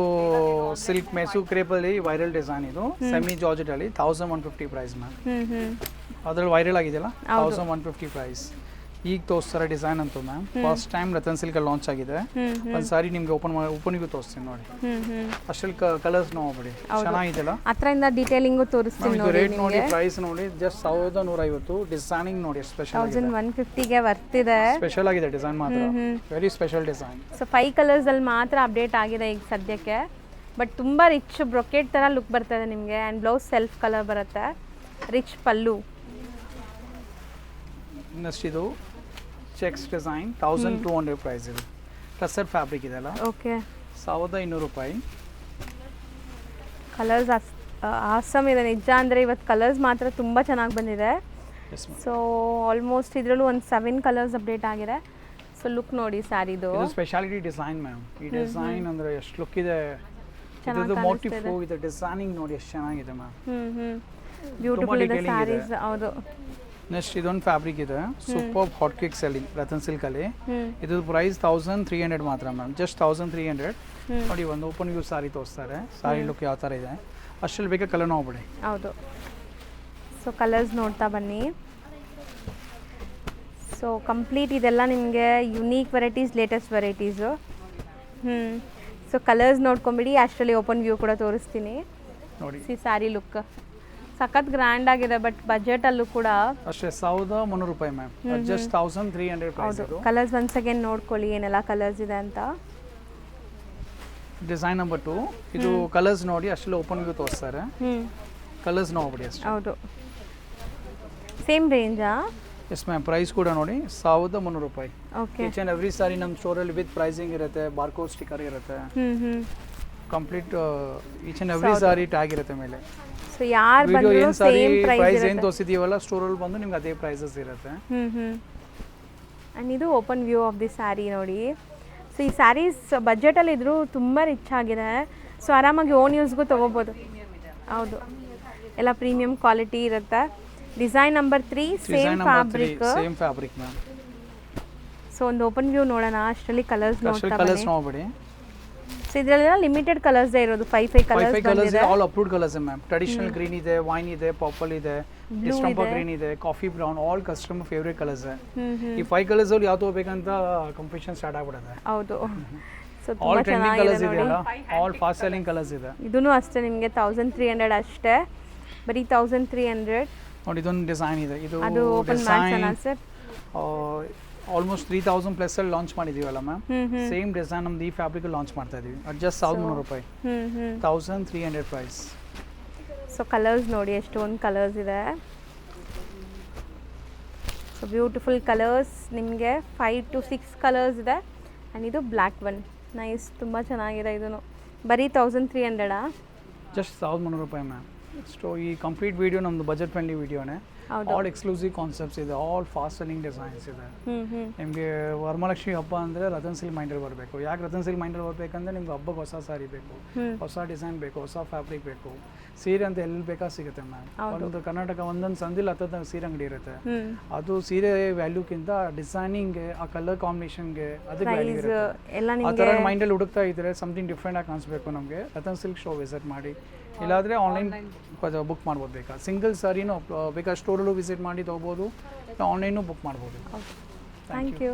ಸಿಲ್ಕ್ ಮೈಸೂರು ಕ್ರೇಪಲ್ಲಿ ವೈರಲ್ ಡಿಸೈನ್. ಇದು ಸೆಮಿ ಜಾರ್ಜೆಟ್ ಅಲ್ಲಿ 1150 ಪ್ರೈಸ್ ಮ್ಯಾಮ್. ಅದ್ರಲ್ಲಿ ವೈರಲ್ ಆಗಿದೆಯಲ್ಲ 1150 ಪ್ರೈಸ್. ಈಗ ತೋರಿಸ್ತಾರೆ ಡಿಸೈನ್ ಅಂತೂ ma'am. First time Ratan silk ಅಲ್ಲಿ ಲಾಂಚ್ ಆಗಿದೆ. ಒಂದು ಸಾರಿ ನಿಮ್ಗೆ ಓಪನಿಗೂ ತೋರಿಸ್ತೀನಿ ನೋಡಿ. ಅಷ್ಟಲ್ಲಿ ಕಲರ್ಸ್ ನೋಡ್ಬಿಡಿ, ಚೆನ್ನಾಗಿದೆಯಲ್ಲ. ಹತ್ರದಿಂದ ಡೀಟೇಲಿಂಗು ತೋರಿಸ್ತೀನಿ ನೋಡಿ. ರೇಟ್ ನೋಡಿ, ಪ್ರೈಸ್ ನೋಡಿ. ಜಸ್ಟ್ 1150. ಡಿಸೈನಿಂಗ್ ನೋಡಿ ಸ್ಪೆಷಲ್ 1150ಗೆ ವರ್ತಿದೆ. ಸ್ಪೆಷಲ್ ಆಗಿದೆ ಡಿಸೈನ್ ಮಾತ್ರ. Very special design. So 5 colours ಅಲ್ಲಿ ಮಾತ್ರ ಅಪ್ಡೇಟ್ ಆಗಿದೆ ಈಗ ಸದ್ಯಕ್ಕೆ. ಬಟ್ ತುಂಬ ರಿಚ್ ಬ್ರೊಕೆಟ್ ಥರ ಲುಕ್ ಬರ್ತದೆ ನಿಮಗೆ. ಆ್ಯಂಡ್ ಬ್ಲೌಸ್ ಸೆಲ್ಫ್ ಕಲರ್ ಬರುತ್ತೆ. ರಿಚ್ ಪಲ್ಲು. ನೆಕ್ಸ್ಟ್ ಇದು ಚೆಕ್ಸ್ ಡಿಸೈನ್ 1200 ಪ್ರೈಸ್. ಇದು ಟಸರ್ ಫ್ಯಾಬ್ರಿಕ್ ಇದೆಲ್ಲ. ಓಕೆ, 1200 ರೂಪಾಯಿ. ಕಲರ್ಸ್ ಆಸಮ್ ಇದೆ ನಿಜ. ಅಂದರೆ ಇವತ್ತು ಕಲರ್ಸ್ ಮಾತ್ರ ತುಂಬ ಚೆನ್ನಾಗಿ ಬಂದಿದೆ. S ma'am. ಸೊ ಆಲ್ಮೋಸ್ಟ್ ಇದರಲ್ಲೂ ಒಂದು 7 ಕಲರ್ಸ್ ಅಪ್ಡೇಟ್ ಆಗಿದೆ. ಸೊ ಲುಕ್ ನೋಡಿ ಸ್ಯಾರಿದು. ಇದು ಸ್ಪೆಷಾಲಿಟಿ ಡಿಸೈನ್ ಮ್ಯಾಮ್. ಈ ಡಿಸೈನ್ ಅಂದರೆ ಎಷ್ಟು ಲುಕ್ ಇದೆ, ಇದು ಮೋಟಿಫು, ಇದು ಡಿಸೈನಿಂಗ್ ನೋಡಿ ಎಷ್ಟು ಚೆನ್ನಾಗಿದೆ ಮ್ಯಾಮ್. ಬ್ಯೂಟಿಫುಲ್ ಇದೆ detailing ಇದೆ. ಸ್ಯಾರೀಸ್. ಹೌದು. ನೆಕ್ಸ್ಟ್ ಇದೊಂದು ಫ್ಯಾಬ್ರಿಕ್ ಇದೆ, super hot cake selling Ratan silk ಅಲ್ಲಿ. ಇದು ಪ್ರೈಸ್ 1300 ಮಾತ್ರ ಮ್ಯಾಮ್, ಜಸ್ಟ್ 1300. ನೋಡಿ ಒಂದು ಓಪನ್ ವ್ಯೂ ಸಾರಿ ತೋರಿಸ್ತಾರೆ, ಸಾರಿ ಲುಕ್ ಯಾವ ಥರ ಇದೆ. ಅಷ್ಟಲ್ಲಿ ಬೇಕಾ ಕಲರ್ ನೋಡ್ಬಿಡಿ. ಹೌದು. ಸೊ ಕಲರ್ಸ್ ನೋಡ್ತಾ ಬನ್ನಿ. ಸೊ ಕಂಪ್ಲೀಟ್ ಇದೆಲ್ಲ ನಿಮಗೆ unique varieties, latest varieties. So colours ನೋಡ್ಕೊಂಬಿಡಿ, ಅಷ್ಟರಲ್ಲಿ ಓಪನ್ ವ್ಯೂ ಕೂಡ ತೋರಿಸ್ತೀನಿ. ನೋಡಿ ಸ್ಯಾರಿ ಲುಕ್ ಸಖತ್ ಗ್ರ್ಯಾಂಡ್ ಆಗಿದೆ, ಬಟ್ ಬಜೆಟಲ್ಲೂ ಕೂಡ ಅಷ್ಟೇ 1300 ರೂಪಾಯಿ ಮ್ಯಾಮ್, ಜಸ್ಟ್ 1300 ಪ್ರೈಸ್. ಇದು ಕಲರ್ಸ್ ಒನ್ಸ್ ಅಗೇನ್ ನೋಡ್ಕೊಳ್ಳಿ ಏನೆಲ್ಲ ಕಲರ್ಸ್ ಇದೆ ಅಂತ. Design number 2. ಇದು ಕಲರ್ಸ್ ನೋಡಿ, ಅಷ್ಟಲ್ಲಿ ಓಪನ್ ವ್ಯೂ ತೋರಿಸ್ತಾರೆ. ಕಲರ್ಸ್ ನೋಡ್ಬಿಡಿ ಅಷ್ಟೇ. ಹೌದು. ಸೇಮ್ ರೇಂಜಾ? Yes ma'am. ಪ್ರೈಸ್ ಕೂಡ ನೋಡಿ 1300 ರೂಪಾಯಿ. Okay. Each and every sari ನಮ್ಮ ಸ್ಟೋರಲ್ಲಿ ವಿತ್ ಪ್ರೈಸಿಂಗ್ ಇರುತ್ತೆ, ಬಾರ್ಕೋಡ್ ಸ್ಟಿಕರ್ ಇರುತ್ತೆ, complete each and every sorry tag ಇರುತ್ತೆ ಮೇಲೆ. ಸೊ ಯಾರು ವಿಡಿಯೋ ಬಂದ್ರು ಏನು ಸಾರಿ ಸೇಮ್ ಪ್ರೈಸ್ ಪ್ರೈಸ್ ಏನು ತೋರಿಸಿದೀವಲ್ಲ ಸ್ಟೋರಲ್ಲಿ ಬಂದು ನಿಮ್ಗೆ ಅದೇ ಪ್ರೈಸಸ್ ಇರುತ್ತೆ. ಆ್ಯಂಡ್ ಇದು open view of the sari ನೋಡಿ. ಸೊ ಈ ಸ್ಯಾರೀಸ್ ಬಜೆಟಲ್ಲಿ ಇದ್ರೂ ತುಂಬ ರಿಚ್ ಆಗಿದೆ. ಸೊ ಆರಾಮಾಗಿ ಓನ್ ಯೂಸ್ಗೂ ತೊಗೋಬೋದು. ಹೌದು, ಎಲ್ಲ ಪ್ರೀಮಿಯಂ ಕ್ವಾಲಿಟಿ ಇರುತ್ತೆ. Design number 3 same fabric. Same fabric ma'am. So ಒಂದು ಓಪನ್ ವ್ಯೂ ನೋಡೋಣ, ಅಷ್ಟರಲ್ಲಿ ಕಲರ್ಸ್ ನೋಡ್ತಾ ಕಲರ್ಸ್ ಬನ್ನಿ. ನೋಡ್ಬಿಡಿ. ಸೊ ಇದರಲ್ಲೆಲ್ಲ ಲಿಮಿಟೆಡ್ ಕಲರ್ಸೇ ಇರೋದು, 5 ಕಲರ್ಸ್ ಬಂದಿದೆ. All approved colours ma'am. Traditional green ಇದೆ, ವೈನ್ ಇದೆ, ಪರ್ಪಲ್ ಇದೆ, ಡಿಸ್ಟಂಪರ್ ಗ್ರೀನ್ ಇದೆ, coffee brown, all customer favourite colours. ಈ 5 ಕಲರ್ಸ್ ಅಲ್ಲಿ ಯಾವ್ದು ಹೋಗ್ಬೇಕಂತ ಕಂಪಿಟೇಷನ್ ಸ್ಟಾರ್ಟ್ ಆಗ್ಬಿಡುತ್ತೆ. ಹೌದು. ಸೊ ಆಲ್ ತುಂಬ ಟ್ರೆಂಡಿಂಗ್ ಕಲರ್ಸ್ ಚೆನ್ನಾಗಿದೆ ಇದೆ ನೋಡಿ. ಅಲ್ಲ, ಆಲ್ ಫಾಸ್ಟ್ ಸೆಲ್ಲಿಂಗ್ ಕಲರ್ಸ್ ಇದೆ. ಇದೂ ಅಷ್ಟೇ ನಿಮಗೆ 1300 ಅಷ್ಟೇ, ಬರೀ 1300. ನೋಡಿ ಇದೊಂದು ಡಿಸೈನ್ ಇದೆ. ಇದು ಅದು ಓಪನ್ ಮಾಡ್ಸೋಣ ಸರ್. ಆಲ್ಮೋಸ್ಟ್ 3000 ಪ್ಲಸ್ ಅಲ್ಲಿ ಲಾಂಚ್ ಮಾಡಿದೀವಲ್ಲ ಮ್ಯಾಮ್. ಸೇಮ್ ಡಿಸೈನ್ ನಮ್ದು ಈ ಫ್ಯಾಬ್ರಿಕ್ ಲಾಂಚ್ ಮಾಡ್ತಾ ಇದೀವಿ. ಜಸ್ಟ್ 1300 ರೂಪಾಯಿ, 1300 ಪ್ರೈಸ್. ಸೊ ಕಲರ್ಸ್ ನೋಡಿ, ಎಷ್ಟೊಂದು ಕಲರ್ಸ್ ಇದೆ. ಸೊ ಬ್ಯೂಟಿಫುಲ್ ಕಲರ್ಸ್, ನಿಮಗೆ 5 to 6 ಕಲರ್ಸ್ ಇದೆ. ಆ್ಯಂಡ್ ಇದು ಬ್ಲ್ಯಾಕ್ ಒನ್, ನೈಸ್, ತುಂಬ ಚೆನ್ನಾಗಿದೆ. ಇದೂ ಬರೀ 1300. ಜಸ್ಟ್ 1300 ರೂಪಾಯಿ ಮ್ಯಾಮ್. ಸೊ ಈ ಕಂಪ್ಲೀಟ್ ವಿಡಿಯೋ ನಮ್ಮದು ಬಜೆಟ್ ಫ್ರೆಂಡ್ಲಿ ವಿಡಿಯೋನೇ. ಆಲ್ ಎಕ್ಸ್ಕ್ಲೂಸಿವ್ ಕಾನ್ಸೆಪ್ಟ್ಸ್ ಇದೆ, ಆಲ್ ಫಾಸ್ಟ್ ಸೆಲ್ಲಿಂಗ್ ಡಿಸೈನ್ಸ್ ಇದೆ. ನಿಮಗೆ ವರಮಹಾಲಕ್ಷ್ಮಿ ಹಬ್ಬ ಅಂದರೆ ರತನ್ ಸಿಲ್ಕ್ ಮೈಂಡಲ್ಲಿ ಬರಬೇಕು. ಯಾಕೆ ರತನ್ ಸಿಲ್ಕ್ ಮೈಂಡಲ್ಲಿ ಬರಬೇಕಂದ್ರೆ ನಿಮ್ಗೆ ಹಬ್ಬಕ್ಕೆ ಹೊಸ ಸಾರಿ ಬೇಕು, ಹೊಸ ಡಿಸೈನ್ ಬೇಕು, ಹೊಸ ಫ್ಯಾಬ್ರಿಕ್ ಬೇಕು. ಸೀರೆ ಅಂತ ಎಲ್ಲಿ ಬೇಕಾ ಸಿಗುತ್ತೆ ಮ್ಯಾಮ್. ಒಂದು ಕರ್ನಾಟಕ ಒಂದೊಂದು ಸಂದಿಲ್ ಹತ್ತದ ಸೀರೆ ಅಂಗಡಿ ಇರುತ್ತೆ. ಅದು ಸೀರೆ ವ್ಯಾಲ್ಯೂಕ್ಕಿಂತ ಡಿಸೈನಿಂಗ್ಗೆ, ಆ ಕಲರ್ ಕಾಂಬಿನೇಷನ್ಗೆ ಅದಕ್ಕೆ ವ್ಯಾಲ್ಯೂ ಇರುತ್ತೆ. ಆ ಥರ ಮೈಂಡಲ್ಲಿ ಹುಡುಕ್ತಾ ಇದ್ದರೆ ಸಮಥಿಂಗ್ ಡಿಫ್ರೆಂಟ್ ಆಗಿ ಕಾಣಿಸ್ಬೇಕು ನಮಗೆ, ರತನ್ ಸಿಲ್ಕ್ ಶೋ ವಿಸಿಟ್ ಮಾಡಿ. ಇಲ್ಲಾದರೆ ಆನ್ಲೈನ್ ಬುಕ್ ಮಾಡ್ಬೋದು. ಬೇಕಾ ಸಿಂಗಲ್ ಸಾರಿನೂ ಬೇಕಾ ಸ್ಟೋರಲ್ಲೂ ವಿಸಿಟ್ ಮಾಡಿ ತೊಗೋಬೋದು, ಆನ್ಲೈನು ಬುಕ್ ಮಾಡ್ಬೋದು. Thank you.